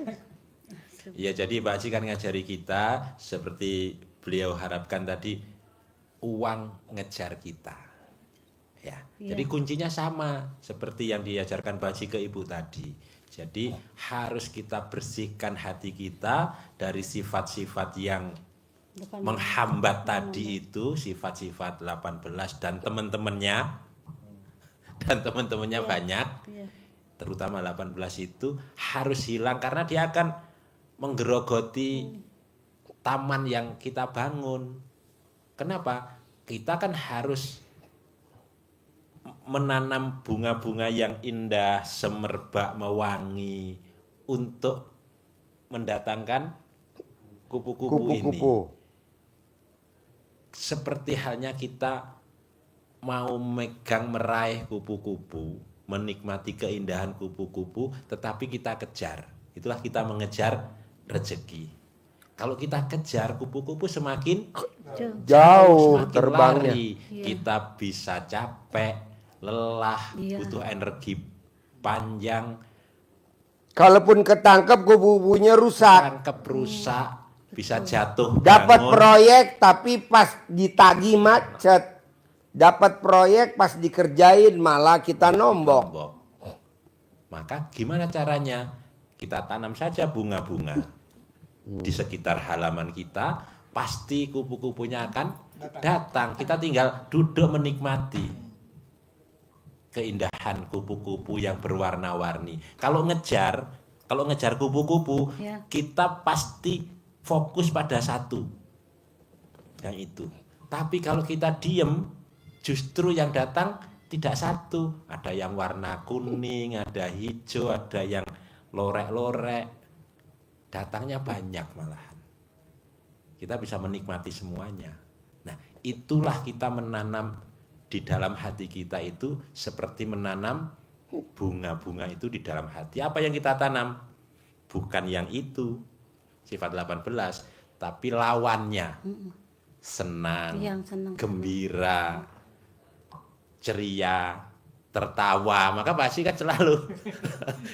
Ya jadi Pak Haji kan ngajari kita seperti beliau harapkan tadi, uang ngejar kita. Ya, jadi kuncinya sama seperti yang diajarkan Pak Haji ke Ibu tadi. Jadi harus kita bersihkan hati kita dari sifat-sifat yang menghambat tadi itu, sifat-sifat 18 dan teman-temannya banyak. Iya. Terutama 18 itu harus hilang karena dia akan menggerogoti taman yang kita bangun. Kenapa? Kita kan harus menanam bunga-bunga yang indah, semerbak, mewangi untuk mendatangkan kupu-kupu ini. Kupu-kupu. Seperti halnya kita mau megang meraih kupu-kupu, menikmati keindahan kupu-kupu, tetapi kita kejar. Itulah kita mengejar rezeki. Kalau kita kejar kupu-kupu semakin Jauh semakin terbangnya. lari. Kita bisa capek, lelah, butuh energi panjang, Kalaupun ketangkep kubu-kubunya rusak. tangkep rusak, bisa jatuh. Dapat bangun. proyek tapi pas ditagi macet. Dapat proyek pas dikerjain malah kita nombok. Lombok. Maka gimana caranya? Kita tanam saja bunga-bunga di sekitar halaman kita, pasti kupu-kupunya akan datang. Kita tinggal duduk menikmati keindahan kupu-kupu yang berwarna-warni. Kalau ngejar kupu-kupu, Ya. kita pasti fokus pada satu, yang itu. Tapi kalau kita diem, justru yang datang tidak satu. Ada yang warna kuning, ada hijau, ada yang lorek-lorek. Datangnya banyak malahan. Kita bisa menikmati semuanya. Nah, itulah kita menanam di dalam hati kita itu seperti menanam bunga-bunga itu di dalam hati. Apa yang kita tanam? Bukan yang itu, sifat 18, tapi lawannya. Senang, Yang senang. gembira, ceria, tertawa. Maka pasti kan selalu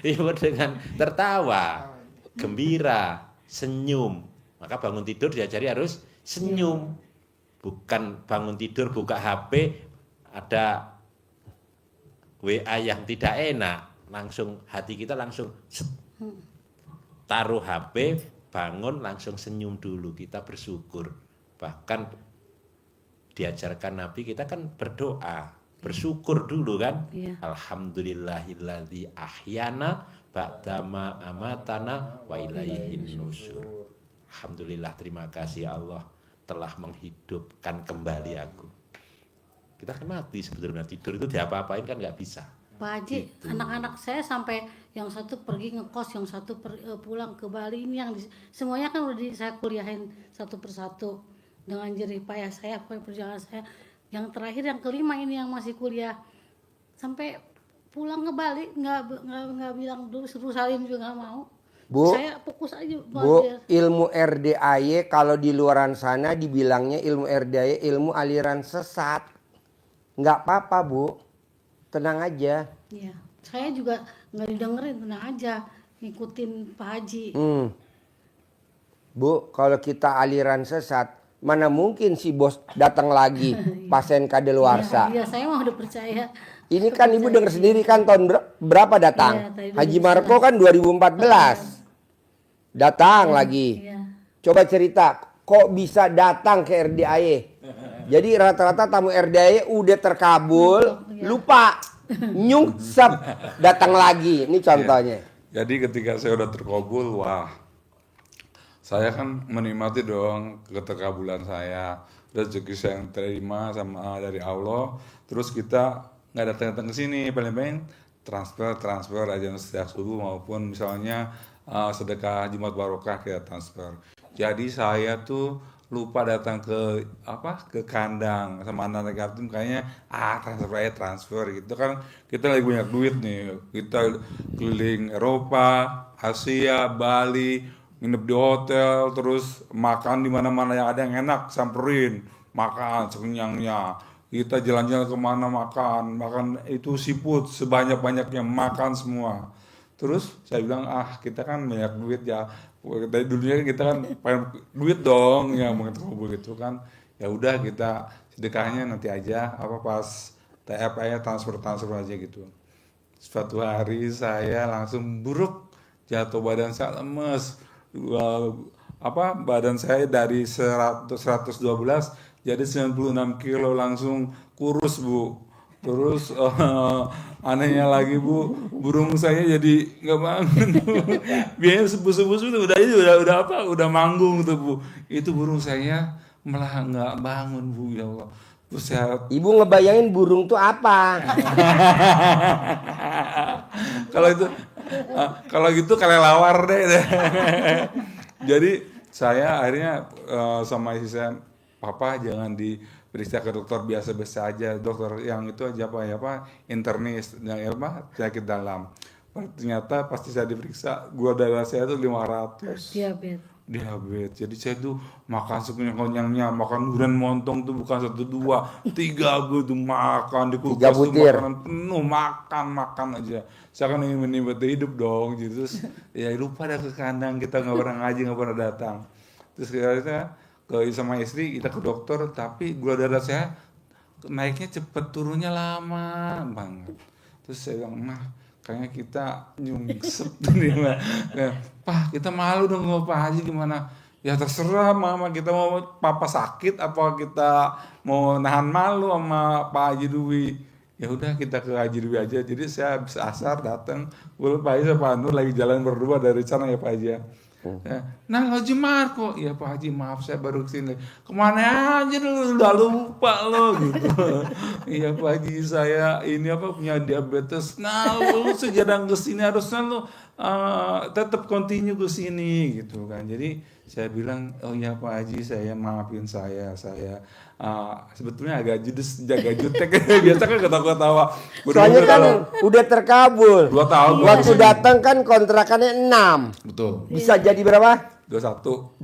Ibu dengan tertawa, gembira, senyum. Maka bangun tidur diajari harus senyum. Bukan bangun tidur buka HP, ada WA yang tidak enak, langsung hati kita langsung taruh HP, bangun langsung senyum dulu, kita bersyukur. Bahkan diajarkan Nabi kita kan berdoa, bersyukur dulu kan. Iya. Alhamdulillahilladzi ahyana ba'dama amatana wa ilaihin nusyur. Alhamdulillah, terima kasih Allah telah menghidupkan kembali aku. kita kan mati sebetulnya, tidur itu diapa-apain kan nggak bisa. Pak Haji, anak-anak saya sampai yang satu pergi ngekos, yang satu pulang ke Bali, ini yang semuanya kan udah saya kuliahin satu persatu dengan jerih payah saya, perjalanan saya. Yang terakhir yang kelima ini yang masih kuliah sampai pulang ke Bali nggak bilang dulu, suruh salin juga nggak mau. Bu, Saya fokus aja Bu, belajar. ilmu RDAY kalau di luaran sana dibilangnya ilmu RDAY ilmu aliran sesat. Nggak apa-apa, Bu. Tenang aja. Iya, saya juga nggak didengerin, tenang aja, ngikutin Pak Haji. Bu, kalau kita aliran sesat, mana mungkin si bos datang lagi pasien kadaluarsa. Iya, saya mah udah percaya. Ini kan Ibu dengar sendiri kan tahun berapa datang? Iya, tadi Haji 2011. Marco kan 2014. Datang lagi. Iya. Coba cerita, kok bisa datang ke RDAY? Jadi rata-rata tamu RDAY udah terkabul, lupa, nyungsep, datang lagi. Ini contohnya. Jadi ketika saya udah terkabul, wah, saya kan menikmati dong keterkabulan saya, rezeki saya yang terima sama dari Allah. Terus kita nggak datang-datang ke sini, paling-paling transfer aja setiap subuh maupun misalnya sedekah Jumat Barokah kita transfer. Jadi saya tuh lupa datang ke kandang sama anak yatim, kayaknya transfer gitu kan, kita lagi banyak duit nih, kita keliling Eropa, Asia, Bali, nginep di hotel, terus makan di mana-mana yang ada yang enak, samperin, makan sekenyangnya. Kita jalan-jalan kemana makan itu seafood sebanyak-banyaknya, makan semua. Terus saya bilang, kita kan banyak duit ya, dari dulunya kita kan pengen duit dong, ya mengetubul gitu kan. Ya udah kita sedekahnya nanti aja, pas TF aja transfer aja gitu. Suatu hari saya langsung buruk, jatuh badan saya lemes. Badan saya dari 112 jadi 96 kilo, langsung kurus, Bu. Terus anehnya lagi, Bu, burung saya jadi nggak bangun. Biasanya subuh-subuh udah manggung tuh, Bu. Itu burung saya malah nggak bangun, Bu, ya Allah. Terus saya... Ibu ngebayangin burung tuh apa? Kalau gitu kelelawar deh. Jadi saya akhirnya sama istri saya, Papa jangan diperiksa ke dokter biasa-biasa aja, dokter yang itu aja internis, yang penyakit dalam. Ternyata pasti saya diperiksa, gula darah saya itu 500. Diabetes. Jadi saya tuh makan sekenyang-kenyangnya, makan durian montong tuh bukan 1, 2, 3 gue tuh makan di kulkas tuh makanan penuh, makan aja. Saya kan ingin menikmati hidup dong, gitu. Terus ya lupa dah ke kandang, kita nggak pernah ngaji, nggak pernah datang. Terus kita sama istri kita ke dokter, tapi gula darah saya naiknya cepet, turunnya lama banget. Terus saya bilang, kayaknya kita nyungsep nih, Pak, kita malu dong sama Pak Haji, gimana? Ya terserah Mama, kita mau Papa sakit apa kita mau nahan malu sama Pak Haji Dwi. Ya udah kita ke Haji Dwi aja. Jadi saya habis asar datang, Pak Haji sama Pak Nur lagi jalan berdua dari sana ya Pak Haji ya. Nah Haji Marco, ya Pak Haji maaf saya baru kesini, kemana aja dulu, udah lupa lo gitu. Iya Pak Haji saya ini punya diabetes. Nah lu sejarang kesini harusnya lo tetap continue kesini gitu kan. Jadi saya bilang, oh ya Pak Haji saya maafin saya sebetulnya agak judes, jaga jutek. Biasa kan ketawa-ketawa. Soalnya kan udah terkabul. 2 tahun. Waktu datang kan kontrakannya 6. Betul. Bisa jadi berapa? 21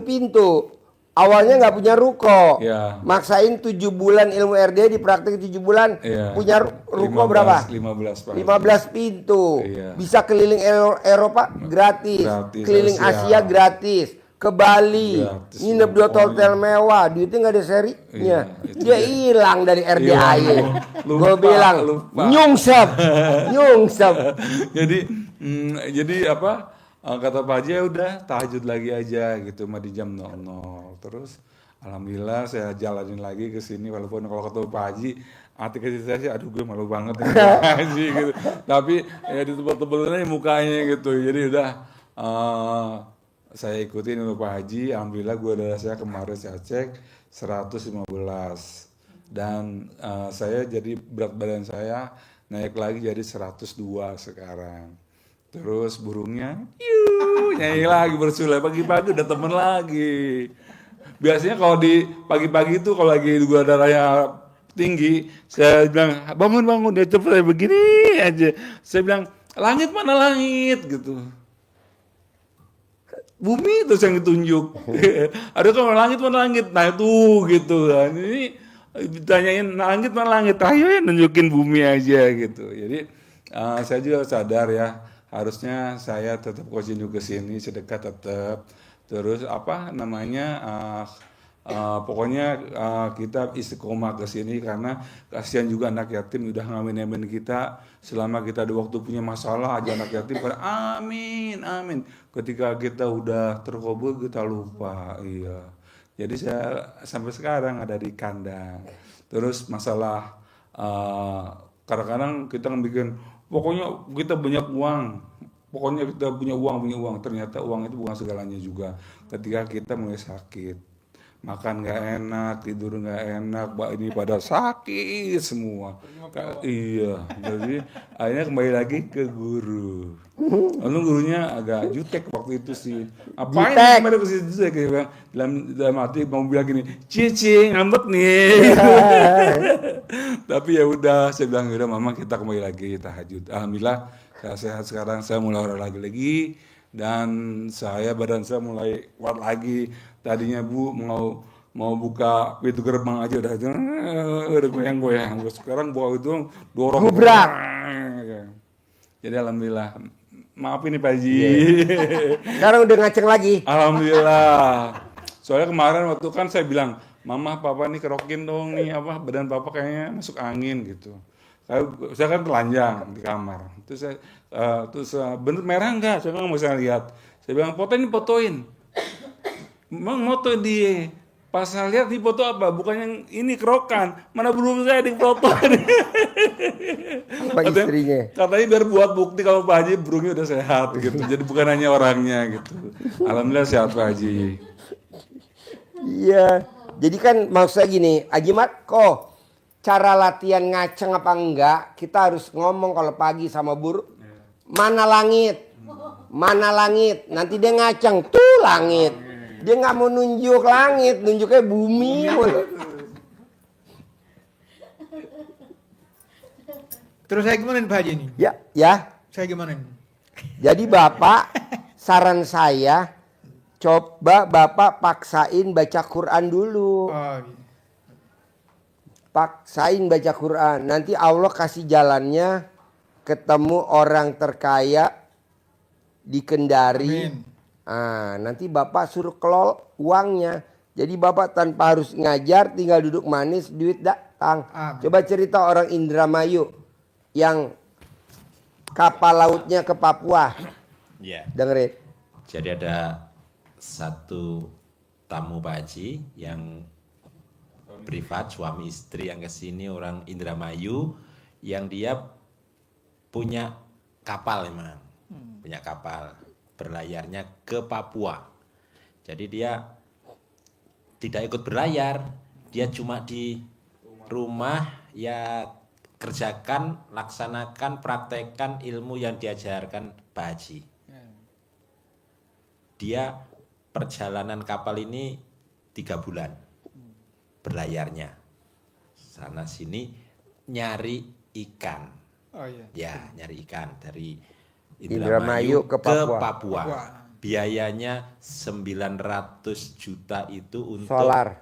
pintu. Awalnya nggak punya ruko. Ya. Maksain 7 bulan ilmu RD, dipraktek 7 bulan. Ya. Punya ruko berapa? 15 Pak. 15 pintu. Iya. Bisa keliling Eropa gratis. Keliling Asia gratis. Ke Bali, Gratis. nginep di hotel mewah, duitnya nggak ada serinya. Iya, Dia hilang dari RDAY. Gue bilang, lupa. nyungsep. jadi kata Pak Haji, ya udah tahajud lagi aja gitu di jam 00. Terus alhamdulillah saya jalanin lagi ke sini, walaupun kalau ketemu Pak Haji hati kecil saya sih, aduh gue malu banget nih Pak Haji gitu. Tapi ya ditebel-tebelin mukanya gitu. Jadi udah saya ikutin ilmu Pak Haji. Alhamdulillah gula darah saya kemarin saya cek 115. dan saya jadi berat badan saya naik lagi jadi 102 sekarang. Terus burungnya nyanyi lagi bersulai, pagi-pagi udah temen lagi. Biasanya kalau di pagi-pagi itu kalau lagi gula darahnya tinggi, saya bilang bangun dia cepet begini aja. Saya bilang langit mana langit gitu. Bumi terus yang ditunjuk. Ada kalau langit mana langit, nah itu gitu kan. Ini ditanyain langit mana langit, ayo ya nunjukin bumi aja gitu. Jadi saya juga sadar ya, harusnya saya tetap continue ke sini, sedekah tetap. Terus apa namanya, pokoknya kita istiqomah ke sini karena kasihan juga anak yatim udah ngamin kita. Selama kita ada waktu punya masalah aja anak yatim pada amin amin. Ketika kita udah terkabul kita lupa, iya. Jadi saya sampai sekarang ada di kandang. Terus masalah kadang-kadang kita bikin pokoknya kita banyak uang, pokoknya kita punya uang, ternyata uang itu bukan segalanya juga. Ketika kita mulai sakit, makan nggak enak, tidur nggak enak, ini pada sakit semua. Iya, jadi akhirnya kembali lagi ke guru. Lalu gurunya agak jutek waktu itu sih. Apain kembali ke situ? Saya kayak dalam hati mau bilang gini, cici ngambek nih. Tapi ya udah, saya bilang udah mama kita kembali lagi tahajud. Alhamdulillah saya sehat sekarang, saya mulai olahraga lagi dan badan saya mulai kuat lagi. Tadinya Bu mau buka pintu gerbang aja udah goyang-goyang. Sekarang bawa itu dorong. Gubrak. Jadi alhamdulillah. Maaf ini Pak Haji. Sekarang udah ngaceng lagi. Alhamdulillah. Soalnya kemarin waktu kan saya bilang, Mama, Papa nih kerokin dong nih badan Papa kayaknya masuk angin gitu. Saya kan telanjang di kamar. Terus bener merah enggak? Saya nggak mau saya lihat. Saya bilang fotoin. Emang moto dia. Pas saya lihat di foto apa? Bukan yang ini kerokan. Mana belum saya di foto. Pak istrinya. Katanya biar buat bukti kalau Pak Haji burungnya udah sehat gitu. Jadi bukan hanya orangnya gitu. Alhamdulillah sehat Pak Haji. Iya. Jadi kan maksudnya gini, Haji Mat, kok cara latihan ngaceng apa enggak, kita harus ngomong kalau pagi sama burung, mana langit? Mana langit? Nanti dia ngaceng, tuh langit. Dia nggak mau nunjuk langit, nunjuknya bumi. Terus saya gimana nih Pak Haji ini? Ya. Saya gimana nih? Jadi Bapak, saran saya, coba Bapak paksain baca Quran dulu. Oh, iya. Paksain baca Quran. Nanti Allah kasih jalannya ketemu orang terkaya di Kendari. Amin. Nanti Bapak suruh kelola uangnya. Jadi Bapak tanpa harus ngajar, tinggal duduk manis, duit datang. Amin. Coba cerita orang Indramayu yang kapal lautnya ke Papua. Ya. Dengerin. Jadi ada satu tamu Pak Haji yang privat, suami istri yang kesini orang Indramayu, yang dia punya kapal memang, punya kapal berlayarnya ke Papua. Jadi dia tidak ikut berlayar, dia cuma di rumah ya kerjakan, laksanakan, praktekkan ilmu yang diajarkan Pak Haji. Dia perjalanan kapal ini 3 bulan berlayarnya, sana sini nyari ikan. Oh iya. Ya, nyari ikan dari Indramayu ke Papua. Papua. Biayanya 900 juta itu untuk Solar.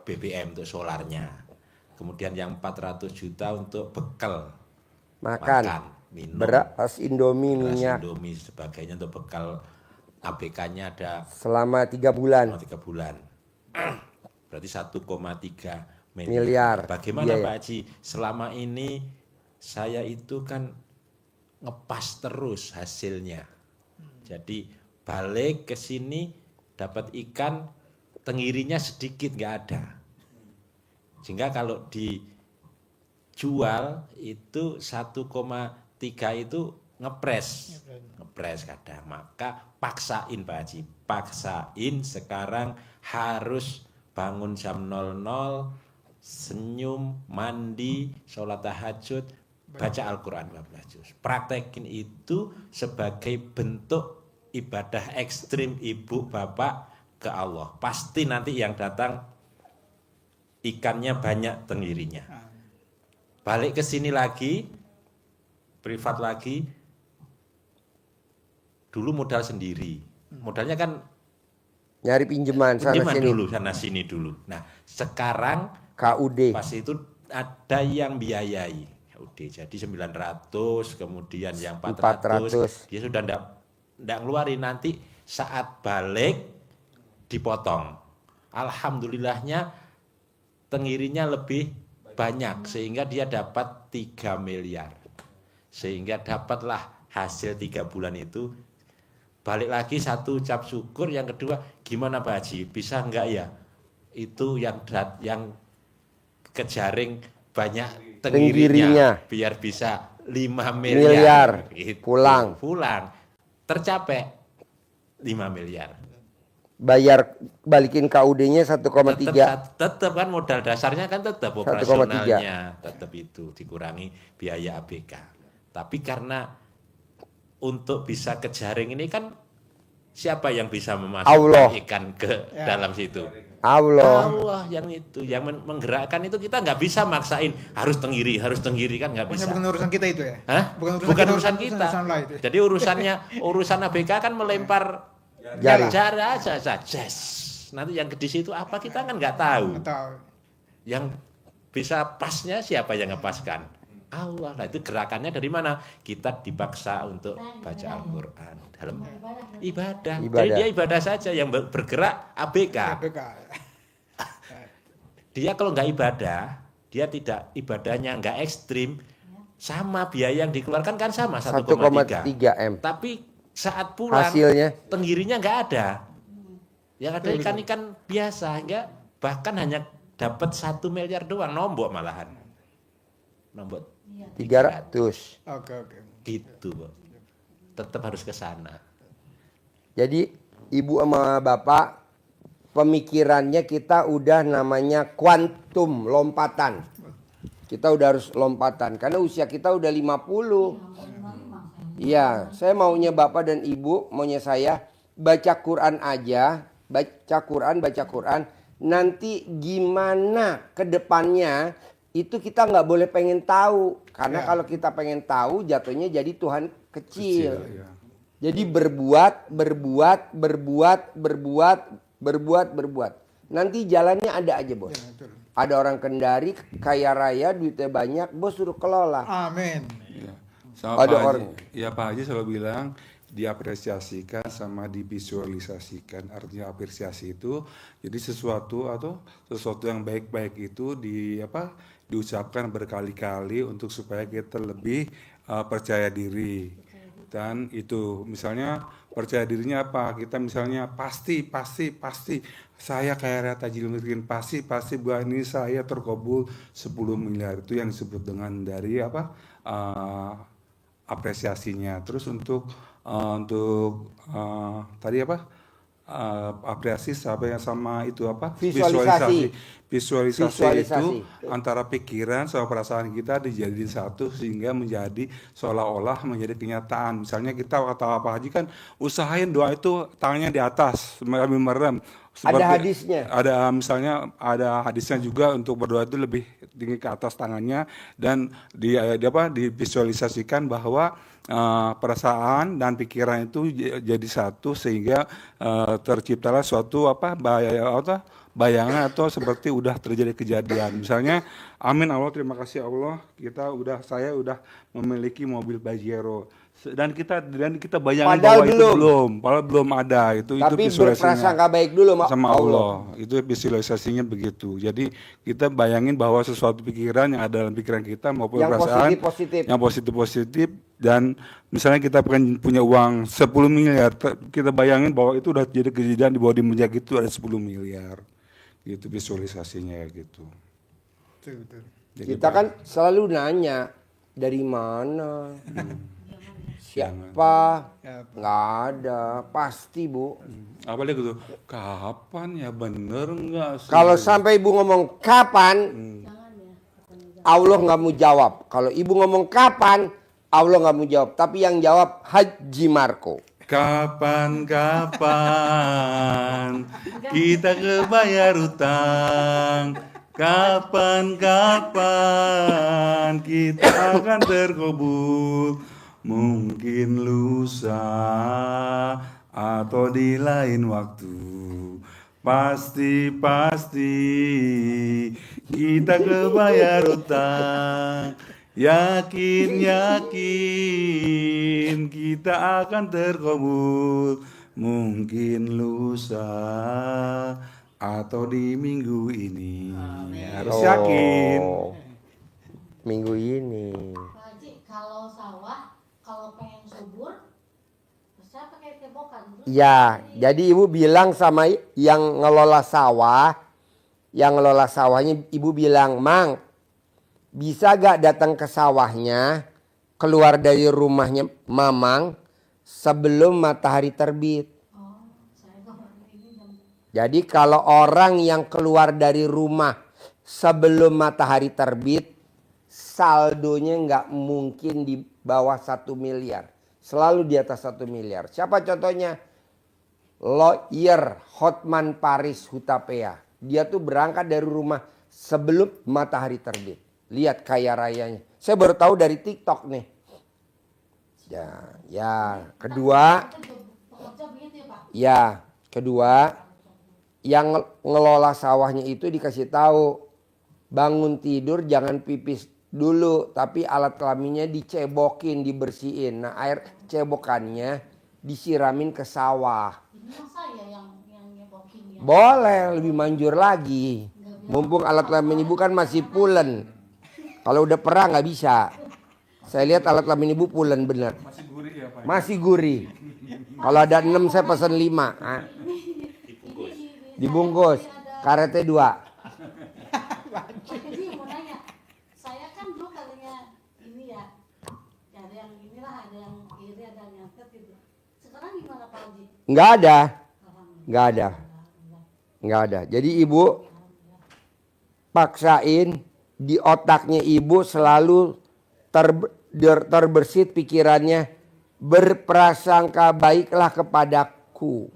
BBM, untuk solarnya. Kemudian yang 400 juta untuk bekal Makan. minum, Beras Indomie, beras minyak. Indomie sebagainya, untuk bekal ABK-nya ada Selama 3 bulan. 3 bulan. Berarti 1,3 Miliar. Bagaimana Iya, Pak Haji? Selama ini saya itu kan ngepas terus hasilnya. Jadi balik ke sini dapat ikan, tenggirinya sedikit, nggak ada. Sehingga kalau dijual itu 1,3 itu ngepres kadang. Maka paksain Pak Haji, paksain sekarang harus bangun jam 00, senyum, mandi, sholat tahajud, baca Al-Quran 15 juz. Praktekin itu sebagai bentuk ibadah ekstrim ibu bapak ke Allah. Pasti nanti yang datang ikannya banyak, tenggirinya. Balik ke sini lagi, privat lagi, dulu modal sendiri. Modalnya kan Nyari pinjaman sana pinjaman sini. dulu, sana sini dulu. Nah, sekarang KUD. pas itu ada yang biayai. Udah jadi 900, kemudian yang 400, 400. dia sudah ndak ngeluarin, nanti saat balik dipotong. Alhamdulillahnya tenggirinya lebih banyak sehingga dia dapat 3 miliar. Sehingga dapatlah hasil 3 bulan itu. Balik lagi, satu ucap syukur, yang kedua gimana Pak Haji, bisa enggak ya itu yang kejaring banyak tenggirinya biar bisa 5 miliar gitu. Pulang tercapai 5 miliar, Bayar balikin KUD-nya 1,3. tetap kan modal dasarnya kan tetap 1,3. operasionalnya tetap itu dikurangi biaya ABK. Tapi karena untuk bisa ke jaring ini kan siapa yang bisa memasukkan Allah. ikan ke dalam situ? Allah. Yang itu, yang menggerakkan itu. Kita nggak bisa maksain harus tenggiri kan nggak bisa. Bukan urusan kita itu ya? Hah? Bukan urusan kita. Urusan lain itu. Jadi urusan ABK kan melempar Jaring. jara saja. Nanti yang di situ apa kita kan nggak tahu. Nggak tahu. Yang bisa pasnya siapa yang ngepaskan? Allah. Nah, itu gerakannya dari mana? Kita dipaksa untuk baca Al-Quran dalam ibadah. Jadi dia ibadah saja, yang bergerak ABK. Dia kalau nggak ibadah, dia tidak, ibadahnya nggak ekstrim, sama biaya yang dikeluarkan kan sama 1,3 M. Tapi saat pulang Hasilnya tenggirinya nggak ada. Yang ada ikan-ikan biasa, enggak, bahkan hanya dapat 1 miliar doang, nombok malahan. Nombok 300. Oke. gitu, Pak. Tetap harus ke sana. Jadi ibu sama bapak pemikirannya kita udah namanya kuantum, lompatan. Kita udah harus lompatan karena usia kita udah 50. Iya, saya maunya bapak dan ibu, maunya saya baca Quran aja, baca Quran. Nanti gimana ke depannya itu kita nggak boleh pengen tahu. Karena kalau kita pengen tahu jatuhnya jadi Tuhan kecil. ya. Jadi berbuat. Nanti jalannya ada aja, Bos. Ada orang Kendari kaya raya, duitnya banyak, Bos suruh kelola. Amin. Ya. Sama Ada Pak orang. Haji, ya Pak Haji selalu bilang diapresiasikan sama divisualisasikan. Artinya apresiasi itu jadi sesuatu yang baik-baik itu diucapkan berkali-kali untuk supaya kita lebih percaya diri. Dan itu misalnya percaya dirinya apa? Kita misalnya pasti saya kayak raya tajil miskin, pasti bulan ini saya terkabul 10 miliar. Itu yang disebut dengan dari apresiasinya. Terus untuk tadi apresiasi sama itu visualisasi itu antara pikiran sama perasaan kita dijadiin satu sehingga menjadi seolah-olah menjadi kenyataan. Misalnya kita kata Pak Haji kan usahain doa itu tangannya di atas merem. Ada hadisnya. Misalnya ada hadisnya juga untuk berdoa itu lebih tinggi ke atas tangannya dan divisualisasikan bahwa perasaan dan pikiran itu jadi satu sehingga terciptalah suatu bayangan atau seperti udah terjadi kejadian. Misalnya, amin Allah, terima kasih Allah, saya udah memiliki mobil Pajero. Dan kita bayangin padahal bahwa belum ada itu berprasangka baik dulu sama Allah. Itu visualisasinya begitu. Jadi kita bayangin bahwa sesuatu pikiran yang ada dalam pikiran kita maupun yang perasaan yang positif dan misalnya kita punya uang 10 miliar, kita bayangin bahwa itu udah jadi kejadian di bawah di meja itu ada 10 miliar. Gitu visualisasinya gitu. Betul. Kita kan selalu nanya dari mana. Siapa? Ya, Nggak ada, pasti Bu. Apalagi gitu, kapan ya, bener nggak sih? Kalau sampai ibu ngomong kapan, Allah nggak mau jawab. Kalau ibu ngomong kapan, Allah nggak mau jawab. Tapi yang jawab Haji Marco. Kapan kita kebayar utang? Kapan kita akan terkabul? Mungkin lusa atau di lain waktu. Pasti kita kebayar utang. Yakin kita akan terkabul. Mungkin lusa atau di minggu ini. Harus yakin. Oh, minggu ini. Pak Haji, kalau sawah, kalau pengen subur, saya pakai tebokan. Terus Ya, jadi ibu bilang sama yang ngelola sawahnya ibu bilang, Mang, bisa gak datang ke sawahnya, keluar dari rumahnya Mamang sebelum matahari terbit. oh, saya kok ini dong. Jadi kalau orang yang keluar dari rumah sebelum matahari terbit, saldonya nggak mungkin di bawah 1 miliar. Selalu di atas 1 miliar. Siapa contohnya? Lawyer Hotman Paris Hutapea. Dia tuh berangkat dari rumah sebelum matahari terbit. Lihat kaya rayanya. Saya baru tahu dari TikTok nih. Ya. Kedua, Pekerja begitu ya Pak? ya, kedua, yang ngelola sawahnya itu dikasih tahu, bangun tidur jangan pipis dulu, tapi alat kelaminnya dicebokin, dibersihin. Nah, air cebokannya disiramin ke sawah. Ini mah saya yang nyebokin ya. Boleh lebih manjur lagi. Mumpung alat kelamin ibu kan masih pulen. Kalau udah perah nggak bisa. Saya lihat alat kelamin ibu pulen bener. Masih gurih ya Pak? Masih gurih. Kalau ada 6 saya pesan 5. Ah, dibungkus. Karetnya 2. Jadi mau nanya, saya kan dulu katanya ini ya, ada yang inilah, ada yang kiri, ada yang nyatet gitu. Sekarang gimana Pak Haji? Nggak ada. Jadi ibu paksain di otaknya ibu selalu terbersit pikirannya, berprasangka baiklah kepadaku.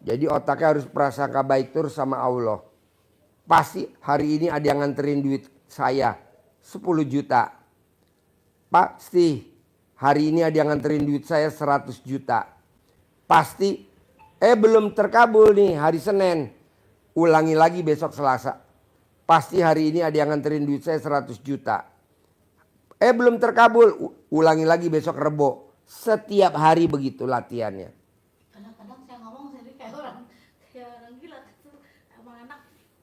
Jadi otaknya harus prasangka baik terus sama Allah. Pasti hari ini ada yang nganterin duit saya 10 juta. Pasti hari ini ada yang nganterin duit saya 100 juta. Pasti belum terkabul nih hari Senin. Ulangi lagi besok Selasa. Pasti hari ini ada yang nganterin duit saya 100 juta. Belum terkabul, ulangi lagi besok Rebo. Setiap hari begitu latihannya. Kadang-kadang saya ngomong sendiri kayak orang gila gitu. Emang anak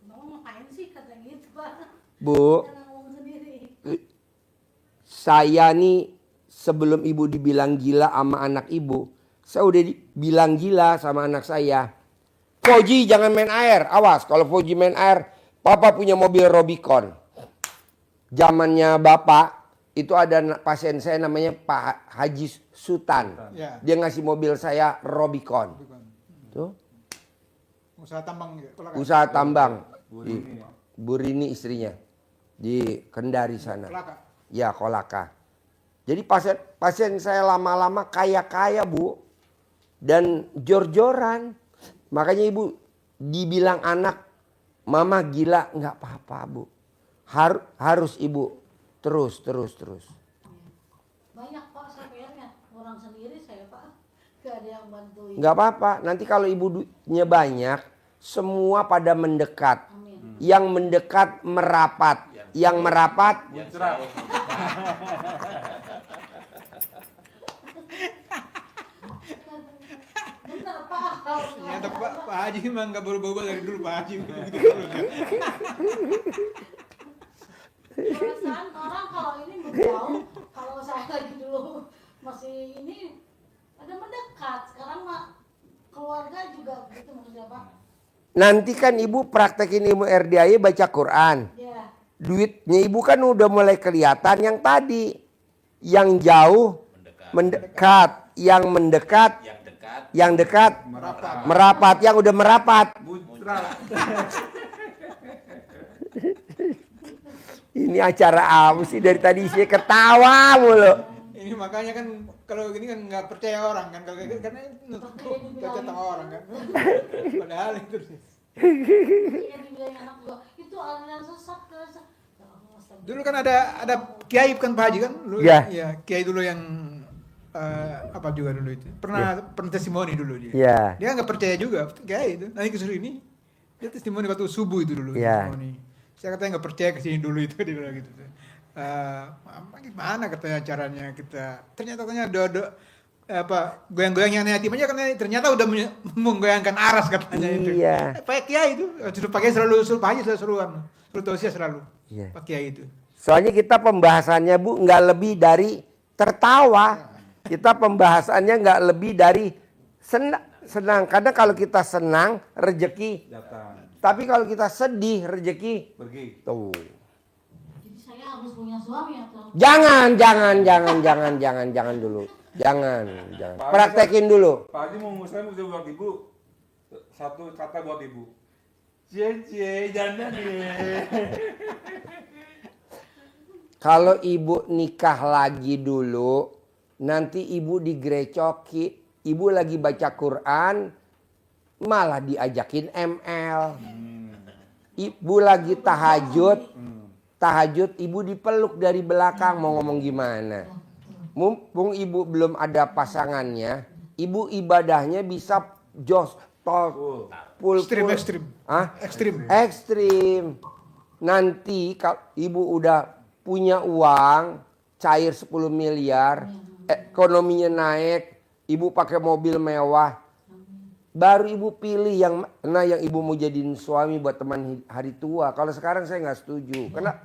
ngomong ngapain sih kata gitu Pak. Bu, Kadang ngomong sendiri. saya nih sebelum ibu dibilang gila sama anak ibu, saya udah bilang gila sama anak saya. Fauji jangan main air, awas kalau Fauji main air, papa punya mobil Robicon. Zamannya bapak itu ada pasien saya namanya Pak Haji Sultan. Ya. Dia ngasih mobil saya Robicon. Tuh, Usaha tambang gitu. usaha tambang. Bu Rini istrinya di Kendari sana. Kelaka. Ya, Kolaka. Jadi pasien saya lama-lama kaya-kaya Bu. Dan jor-joran. Makanya ibu dibilang anak, mama gila, nggak apa-apa Bu. Harus ibu terus. Banyak Pak saya orang sendiri saya Pak. Gak ada yang bantuin. Nggak apa-apa. Nanti kalau ibu duitnya banyak, semua pada mendekat. Amin. Yang mendekat merapat. Yang merapat Bener Pak. Ternyata Pak Haji memang nggak berubah dari dulu Pak Haji begitu terus ya. Perasaan orang kalau ini menjauh, kalau saya lagi dulu masih ini ada mendekat. Sekarang mah keluarga juga begitu maksudnya Pak. nanti kan ibu praktekin ilmu RDAY baca Quran. Ya. Duitnya ibu kan udah mulai kelihatan yang tadi. Yang jauh mendekat, yang mendekat, yang dekat, merapat, yang udah merapat. Ini acara apa sih dari tadi saya ketawa mulu. Ini makanya kan kalau gini kan nggak percaya orang kan, kalau gitu karena percaya sama orang kan. Padahal itu Iya, dibilang anak gua, itu aliran sesat ke dulu kan ada kiai kan Pak Haji kan, dulu Iya. ya kiai dulu yang apa juga dulu itu pernah testimoni dulu dia. Iya. Dia nggak percaya juga kiai itu. Nanti kesini ini dia testimoni waktu subuh itu dulu. Iya. Testimoni. Saya katanya nggak percaya kesini dulu itu dia bilang gitu. Gimana katanya caranya kita? Ternyata goyang-goyang yang hati aja kan ternyata udah menggoyangkan aras katanya itu. Iya. Pakai kiai itu sudah pakai selalu Pak Haji selalu tausiah selalu. Iya. Pak kiai itu. Soalnya kita pembahasannya Bu nggak lebih dari tertawa. Kita pembahasannya nggak lebih dari senang. Karena kalau kita senang rezeki. Datang. Tapi kalau kita sedih rezeki Pergi. tuh. Jadi saya harus punya suami atau Jangan dulu. Jangan. Praktekin dulu. Pak Haji mau muslim buat ibu. Satu kata buat ibu. Cie, jangan deh. Kalau ibu nikah lagi dulu, nanti ibu digrecoki. Ibu lagi baca Quran, malah diajakin ML. Ibu lagi tahajud ibu dipeluk dari belakang, mau ngomong gimana? Mumpung ibu belum ada pasangannya, ibu ibadahnya bisa full. Ekstrim. Nanti kalau ibu udah punya uang cair 10 miliar, ekonominya naik, ibu pakai mobil mewah, baru ibu pilih yang mana yang ibu mau jadiin suami buat teman hari tua. Kalau sekarang saya nggak setuju, karena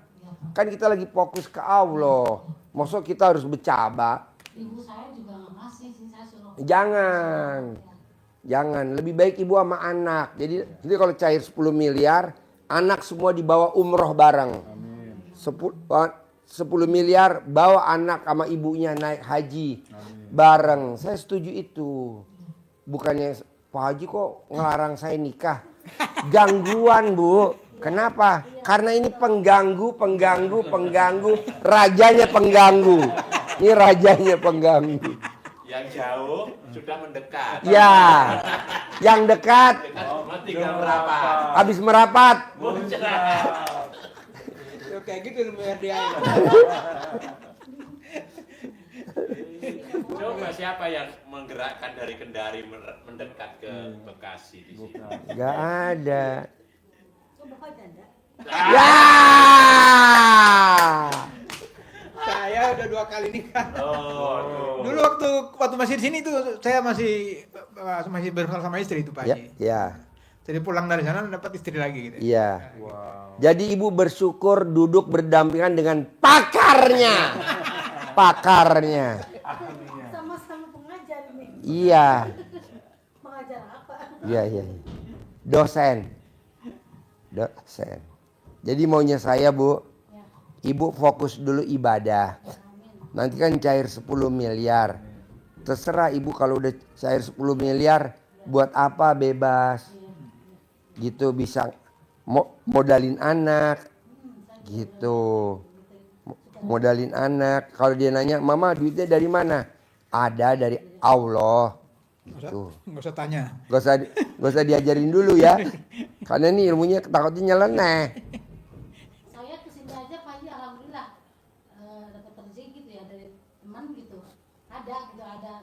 kan kita lagi fokus ke Allah. Maksud kita harus bercaba. ibu saya juga nggak ngasih sih, saya suruh. Jangan. Lebih baik ibu sama anak. Jadi kalau cair 10 miliar, anak semua dibawa umroh bareng. 10 miliar bawa anak sama ibunya naik haji bareng. Saya setuju itu. Bukannya Pak Haji kok ngelarang saya nikah. Gangguan Bu. Kenapa? Karena ini pengganggu. Rajanya pengganggu. Ini rajanya pengganggu. Yang jauh sudah mendekat. Ya, yang dekat Tinggal merapat. habis merapat. Kayak gitu RDI. Coba siapa yang menggerakkan dari Kendari mendekat ke Bekasi di sini? Gak ada. Ah, Ya. Saya udah 2 kali nikah. Oh, Dulu waktu masih di sini tuh saya masih bersama istri itu Pak Ya, Haji. ya, Jadi pulang dari sana dapat istri lagi gitu. iya. Jadi ibu bersyukur duduk berdampingan dengan pakarnya. Sama-sama pengajar nih. Iya. Pengajar apa? Iya. Dosen. Jadi maunya saya Bu, ibu fokus dulu ibadah. Nanti kan cair 10 miliar. Terserah ibu kalau udah cair 10 miliar buat apa bebas. Gitu bisa modalin anak. Gitu. Modalin anak. Kalau dia nanya, "Mama duitnya dari mana?" Ada dari Allah. Gitu. Nggak usah tanya. Gak usah diajarin dulu ya. Karena ini ilmunya takutnya nyeleneh. Saya kesini aja Pak Haji, alhamdulillah dapat rezeki gitu ya dari teman gitu. Ada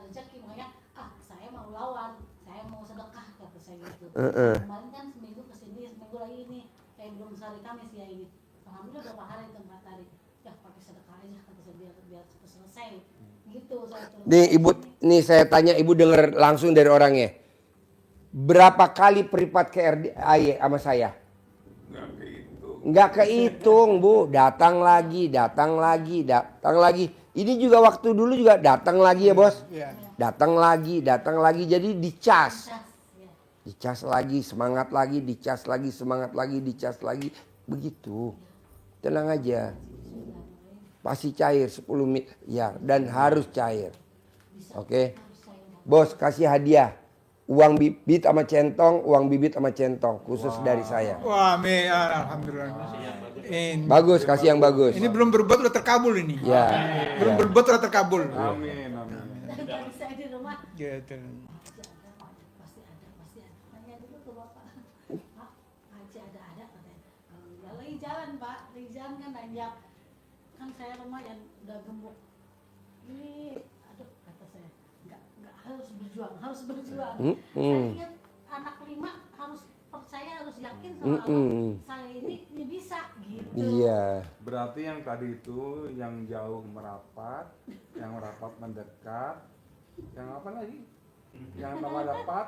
rezeki, makanya saya mau lawan, saya mau sedekah kata saya gitu. Kemarin kan seminggu kesini, seminggu lagi ini kayak belum hari Kamis ya ini. Alhamdulillah berapa hari tempat hari. Ya pakai sedekah aja kata saya biar cepat selesai. Gitu saya terus. Nih ibu, nih saya tanya ibu dengar langsung dari orangnya. Berapa kali peripat ke RDAY sama saya? Nggak kehitung Bu. Datang lagi. Ini juga waktu dulu juga datang lagi ya bos. Iya. Datang lagi. Jadi dicas. Ya. Dicas lagi, semangat lagi, dicas lagi, semangat lagi, dicas lagi. Begitu. Tenang aja. Pasti cair 10 miliar dan harus cair. Oke. Bos kasih hadiah. Uang bibit sama centong, uang bibit sama centong khusus dari saya. Wah, alhamdulillah. Bagus, kasih yang bagus. Ini belum berbuat udah terkabul ini. Ya. Belum berbuat udah terkabul. Amin. Dari saya di rumah Gitu. pasti ada. Tanya dulu ke bapak. Pak, Haji ada katanya. Ya lagi jalan pak, lagi jalan kan nanjak. Kan saya rumah yang udah gemuk. Ini, aduh kata saya, nggak harus berjuang. Saya ingat anak 5 harus percaya, harus yakin sama Allah. Saya ini bisa gitu. Iya. Berarti yang tadi itu yang jauh merapat, yang merapat mendekat, yang apa lagi? Yang tambah dapat,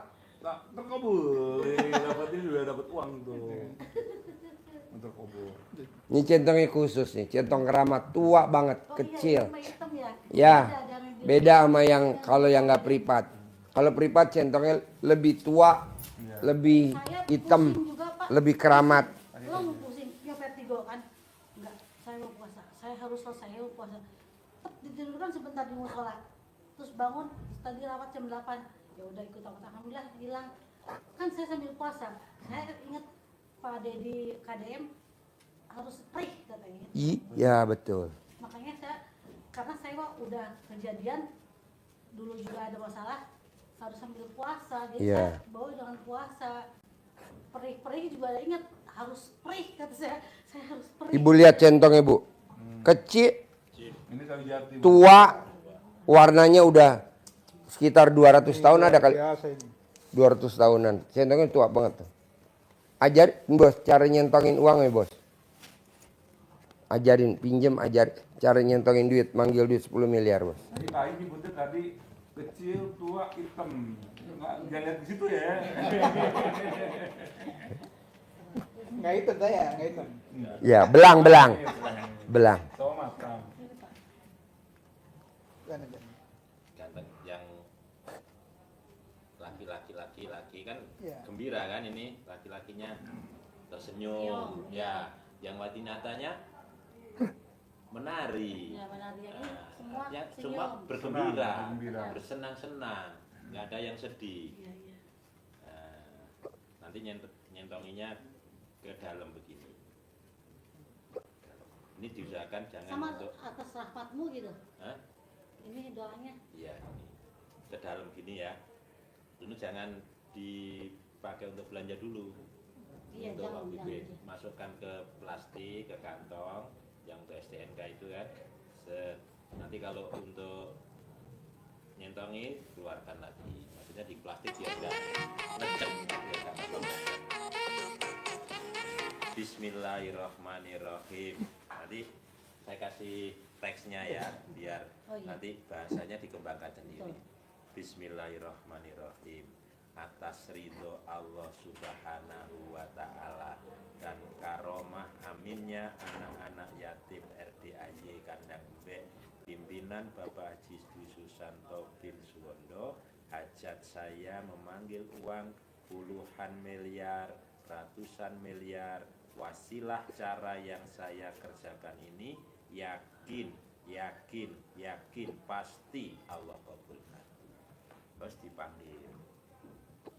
terkabul. Dapat ini sudah dapat uang tuh. Terkabul. Ini centongnya khusus nih, centong keramat tua banget, Oh, kecil. Iya, hitam ya. Ya, Beda dengan di- beda sama yang kalau yang nggak privat. Kalau privat centongnya lebih tua, lebih Saya hitam, pusing juga, Pak. lebih keramat. Lo mau pusing, ya vertigo kan? Enggak, saya mau puasa. Saya harus selesai, saya mau puasa. Ditidurkan sebentar di musola. Terus bangun, tadi rawat jam 8. Ya udah ikut aku, alhamdulillah hilang. Kan saya sambil puasa. Saya ingat Pak Dedi KDM harus perih katanya. Iya betul. Makanya saya, karena saya udah kejadian dulu juga ada masalah, harus sambil puasa. Jadi Iya. saya bawa jangan puasa. Perih-perih juga ada ingat harus perih kata saya harus perih. Ibu lihat centongnya bu, kecil, Ini kayu jati. Bu. tua, warnanya udah sekitar 200 tahun ada kali. Biasa ini. 200 tahunan. Centongnya tua banget tuh. Ajarin bos cara nyentongin uang ya bos. Ajarin, pinjem, cara nyentongin duit, manggil duit 10 miliar bos. Ini kayu nyebutnya tadi kecil, tua, hitam. Jangan lihat di situ ya. Nggak itu saya, nggak itu. Ya, belang. Sama matang. Ganteng yang laki-laki kan Iya. gembira kan ini laki-lakinya tersenyum ya, yang watinatanya menari. Ya benar ya ini Nah, semua ya, senyum. semua bergembira, Bergembira. bersenang-senang, nggak ada yang sedih. Iya, iya. Nah, nanti nyentonginya ke dalam begini. Ini diusahakan jangan Sama untuk atas rahmatmu gitu. Hah? Ini doanya. Iya, ini ke dalam gini ya. Ini jangan dipakai untuk belanja dulu. Iya, Untuk jangan, Pak jangan. Bibit. Masukkan ke plastik, ke kantong yang untuk STNK itu kan. Nanti kalau untuk nyentongi keluarkan lagi. Maksudnya di plastik biar enggak lecek. Biar nggak tambah. Bismillahirrahmanirrahim. Nanti saya kasih teksnya ya biar Oh, iya. nanti bahasanya dikembangkan sendiri. Betul. Bismillahirrahmanirrahim. Atas ridho Allah Subhanahu wa Ta'ala dan karomah aminnya anak-anak yatim RDAY Kandang Mbek, pimpinan Bapak Haji Susanto bin Suwondo, hajat saya memanggil uang puluhan miliar, ratusan miliar. Wasilah cara yang saya kerjakan ini yakin pasti Allah kabulkan. Terus dipanggil,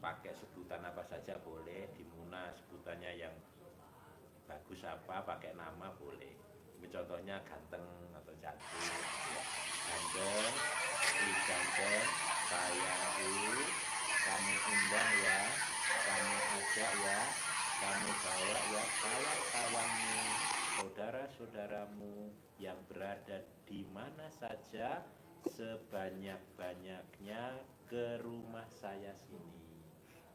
pakai sebutan apa saja boleh, di Munas sebutannya yang bagus apa, pakai nama boleh. Ini contohnya ganteng atau cantik ya. Ganteng, sayangku, kamu undang ya, kamu ajak ya, kamu bawa ya kawan-kawanmu, saudara-saudaramu yang berada di mana saja, sebanyak-banyaknya ke rumah saya sini,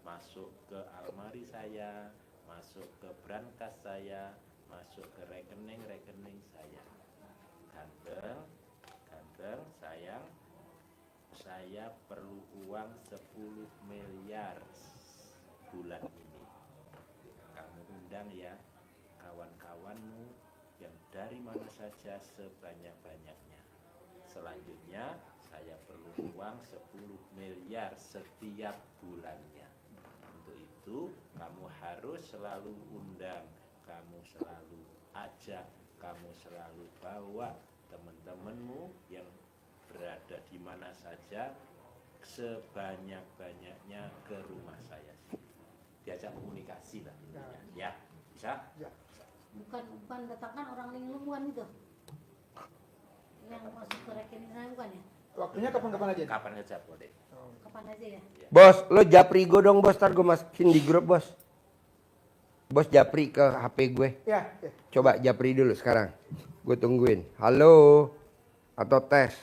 masuk ke almari saya, masuk ke brankas saya, masuk ke rekening saya. Ganteng, sayang, saya perlu uang 10 miliar bulan ini. Kamu undang ya kawan-kawanmu yang dari mana saja sebanyak-banyaknya. Selanjutnya saya perlu uang 10 miliar setiap bulannya. Untuk itu kamu harus selalu undang, kamu selalu ajak, kamu selalu bawa teman-temanmu yang berada di mana saja, sebanyak-banyaknya ke rumah saya. Diajak komunikasi lah intinya. Ya, bisa? Bukan datangkan orang linglungan itu. Yang masuk ke rekening saya bukan ya? Waktunya kapan-kapan aja. Kapan saja boleh. Kapan aja ya? Bos, lo japri gue dong bos, ntar gue masukin di grup bos. Bos japri ke HP gue. Ya, ya. Coba japri dulu sekarang. Gue tungguin. Halo. Atau tes.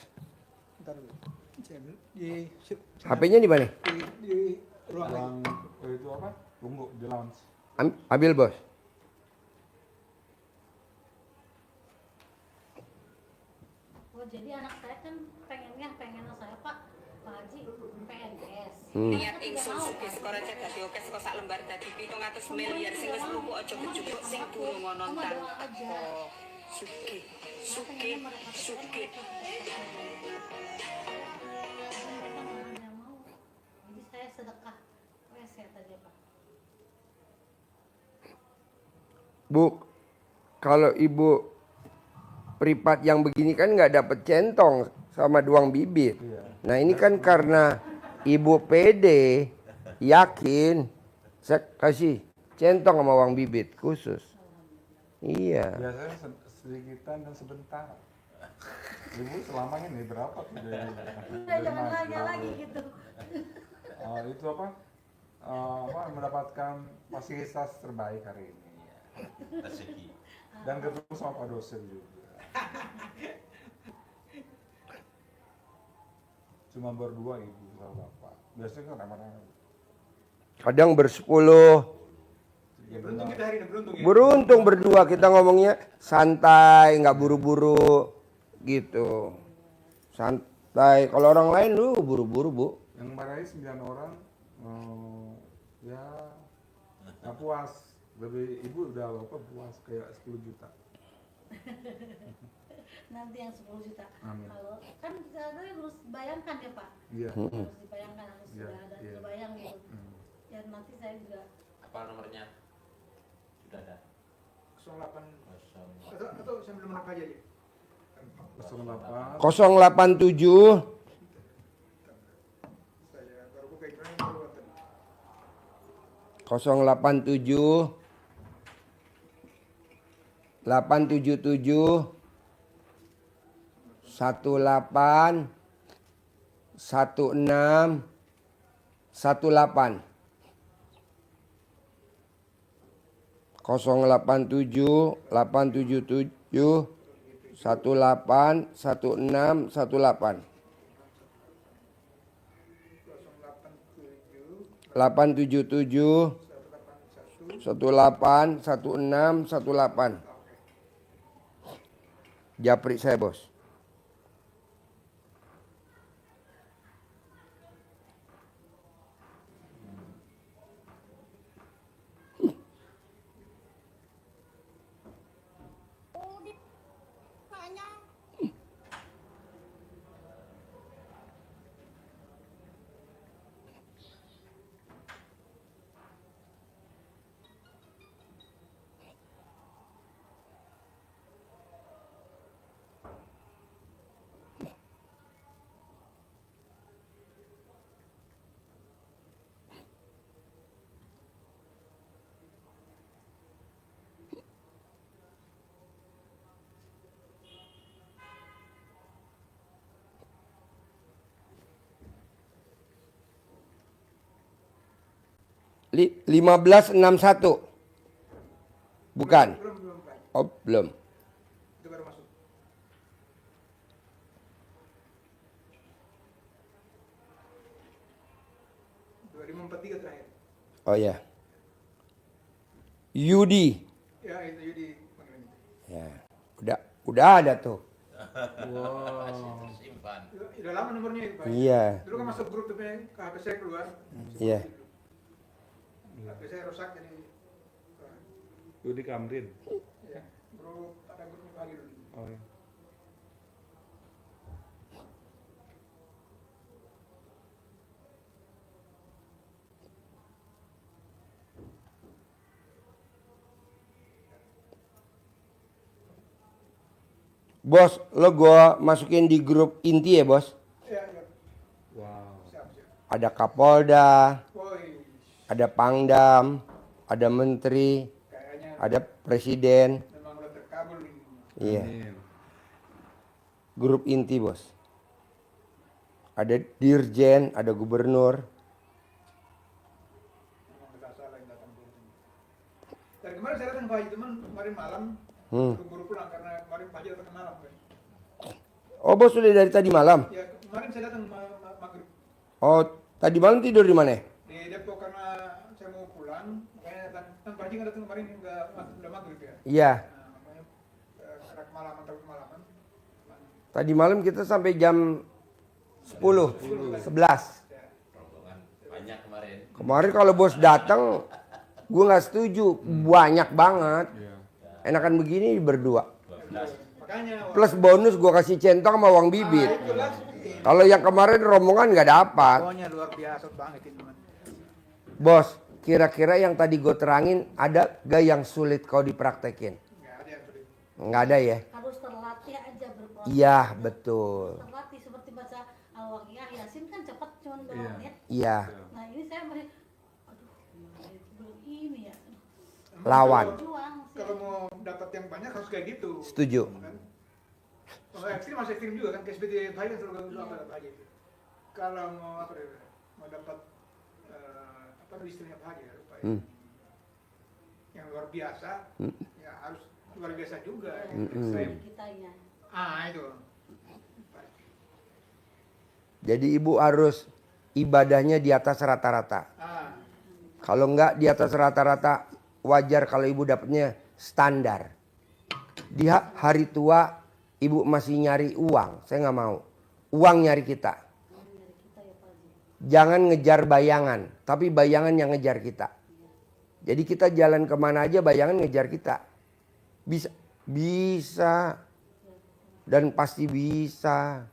Ntar dulu. Di, HP-nya di mana? di ruang lagi. Yang itu apa? Tunggu di lounge. Ambil bos. Oh jadi anak saya kan pengen saya Pak Haji PNS. Niat ingsun sugih skora dadi oke saka sak lembar dadi 700 miliar sing wis luku aja kejupuk sing durung ana tanpa. Sugih, sugih, sugih. Jadi saya sedekah reset aja Pak. Bu, kalau ibu privat yang begini kan nggak dapet centong sama doang bibit. Nah ini kan karena ibu pede, yakin, saya kasih centong sama uang bibit khusus. Iya. Biasanya sedikitan dan sebentar. Ibu selama ini berapa tuh dari Jangan nanya lagi gitu. itu apa? Mendapatkan fasilitas terbaik hari ini. Rezeki. Dan ketemu sama Pak dosen juga. Cuma berdua ibu sama bapak. Biasanya kan ramai-ramai. Kadang bersepuluh. Ya, beruntung kita hari ini, beruntung ya. Beruntung berdua kita ngomongnya santai, nggak buru-buru gitu. Santai. Kalau orang lain lu buru-buru bu. Yang marahi 9 orang, ya nggak puas. Lebih ibu udah bapak puas kayak 10 juta. Nanti yang 10 juta. Amin. Kalau kan kita harus bayangkan ya Pak. Iya. Harus dibayangkan harus Iya, sudah ada iya. kebayang gitu. Ya nanti saya juga Apa nomornya? Sudah ada. 08 Kosong. atau saya belum menang aja. 08 087 Saya baru buka Ibrahim Perbuatan. 087 877 18 16 18 087 877 18 16 18 877 18 16 18 Japri saya bos. Li 1561. Bukan. Belum Pak. Oh, belum. Itu baru masuk. Dua 543 terakhir. Oh ya. Yudi. Ya itu Yudi panggilan itu. Ya. Udah ada tuh. Simpan. Udah lama nomornya itu Pak. Iya. Dulu kan masuk grup tapi ke HP saya keluar. Iya. HP saya rusak jadi Yudi Kamrin. ya grup ada grupnya lagi dulu. Oh ya. Bos, lo gua masukin di grup inti ya, Bos. Ya, ya. Wow. Siap, siap. Ada Kapolda, Woi, ada Pangdam, ada Menteri, kayaknya ada Presiden. memang udah terkabul ini. Iya, Amin. grup inti, Bos. Ada Dirjen, ada Gubernur. Memang nggak salah yang datang dulu. Dari kemarin saya datang Pak Haji, teman kemarin malam, buru-buru pulang karena kemarin Pak Haji datang malam. Pak. Oh, Bos sudah dari tadi malam? Ya kemarin saya datang maghrib Oh, tadi malam tidur di mana? di Depok karena saya mau pulang, makanya kan Pak Haji nggak datang kemarin udah maghrib ya. Iya, Nah, makanya karena kemalaman tapi kemalaman. tadi malam kita sampai jam 10, 11. Rombongan banyak kemarin. Kemarin kalau Bos datang, gue nggak setuju. Banyak banget. Iya. Enakan begini berdua. 12. Makanya Plus bonus gue kasih centong sama uang bibit. itulah Kalau yang kemarin rombongan nggak dapat. pokoknya luar biasa banget ini teman. Bos, kira-kira yang tadi gue terangin ada gak yang sulit kau dipraktekin? Nggak ada yang sulit. Nggak ada ya? Harus terlatih aja berproses. Iya, betul. Terlatih seperti baca Al-Waqiah, Yasin kan cepat cuma 2 Iya. menit. Iya, Nah ini saya masih, aduh gimana itu belum ini ya. lawan. Juang sih. Kalau mau dapat yang banyak harus kayak gitu. Setuju. Kan? Kalau ekstrim masih ekstrim juga kan, kayak seperti Pak Haji selalu apa Pak Haji itu. Kalau mau apa ya, mau dapat apa tuh istilahnya Pak Haji ya, lupa ya. Yang luar biasa, ya harus luar biasa juga. Ekstrim. Kitanya. Itu. Jadi ibu harus ibadahnya di atas rata-rata. Kalau enggak di atas rata-rata, wajar kalau ibu dapatnya standar. Di hari tua ibu masih nyari uang, saya nggak mau. Uang nyari kita. Jangan ngejar bayangan, tapi bayangan yang ngejar kita. Jadi kita jalan kemana aja bayangan ngejar kita. Bisa dan pasti bisa.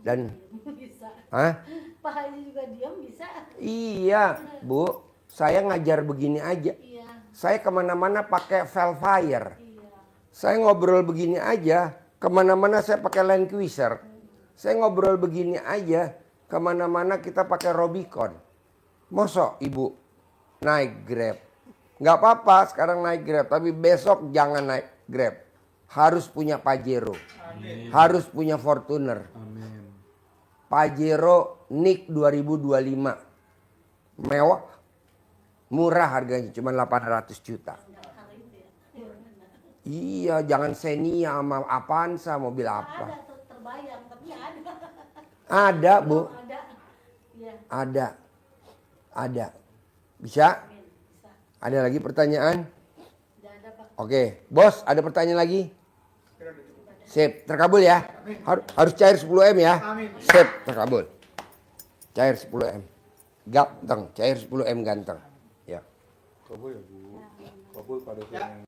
Dan Bisa. Hah? Pak Haji juga diam bisa. Iya, Bu. Saya ngajar begini aja. Iya, Saya kemana-mana pakai Velfire. iya. Saya ngobrol begini aja. Kemana-mana saya pakai Land Cruiser. Saya ngobrol begini aja. Kemana-mana kita pakai Rubicon. Mosok ibu naik Grab. Nggak apa-apa sekarang naik Grab. Tapi besok jangan naik Grab. Harus punya Pajero. Harus punya Fortuner. Amin. Pajero NIK 2025. Mewah. Murah harganya cuma 800 juta. Iya, jangan Xenia sama Avanza, mobil apa. Ada terbayang, tapi ada. Ada, Bu. Ada. Iya, Ada. Ada. Bisa? bisa. Ada lagi pertanyaan? Tidak ada Pak. Oke, Bos, ada pertanyaan lagi? Sip, terkabul ya. Harus cair 10M ya. Amin. Sip, terkabul. Cair 10M. Ganteng, cair 10M ganteng. Ya. Kabul ya Bu. Kabul pada yang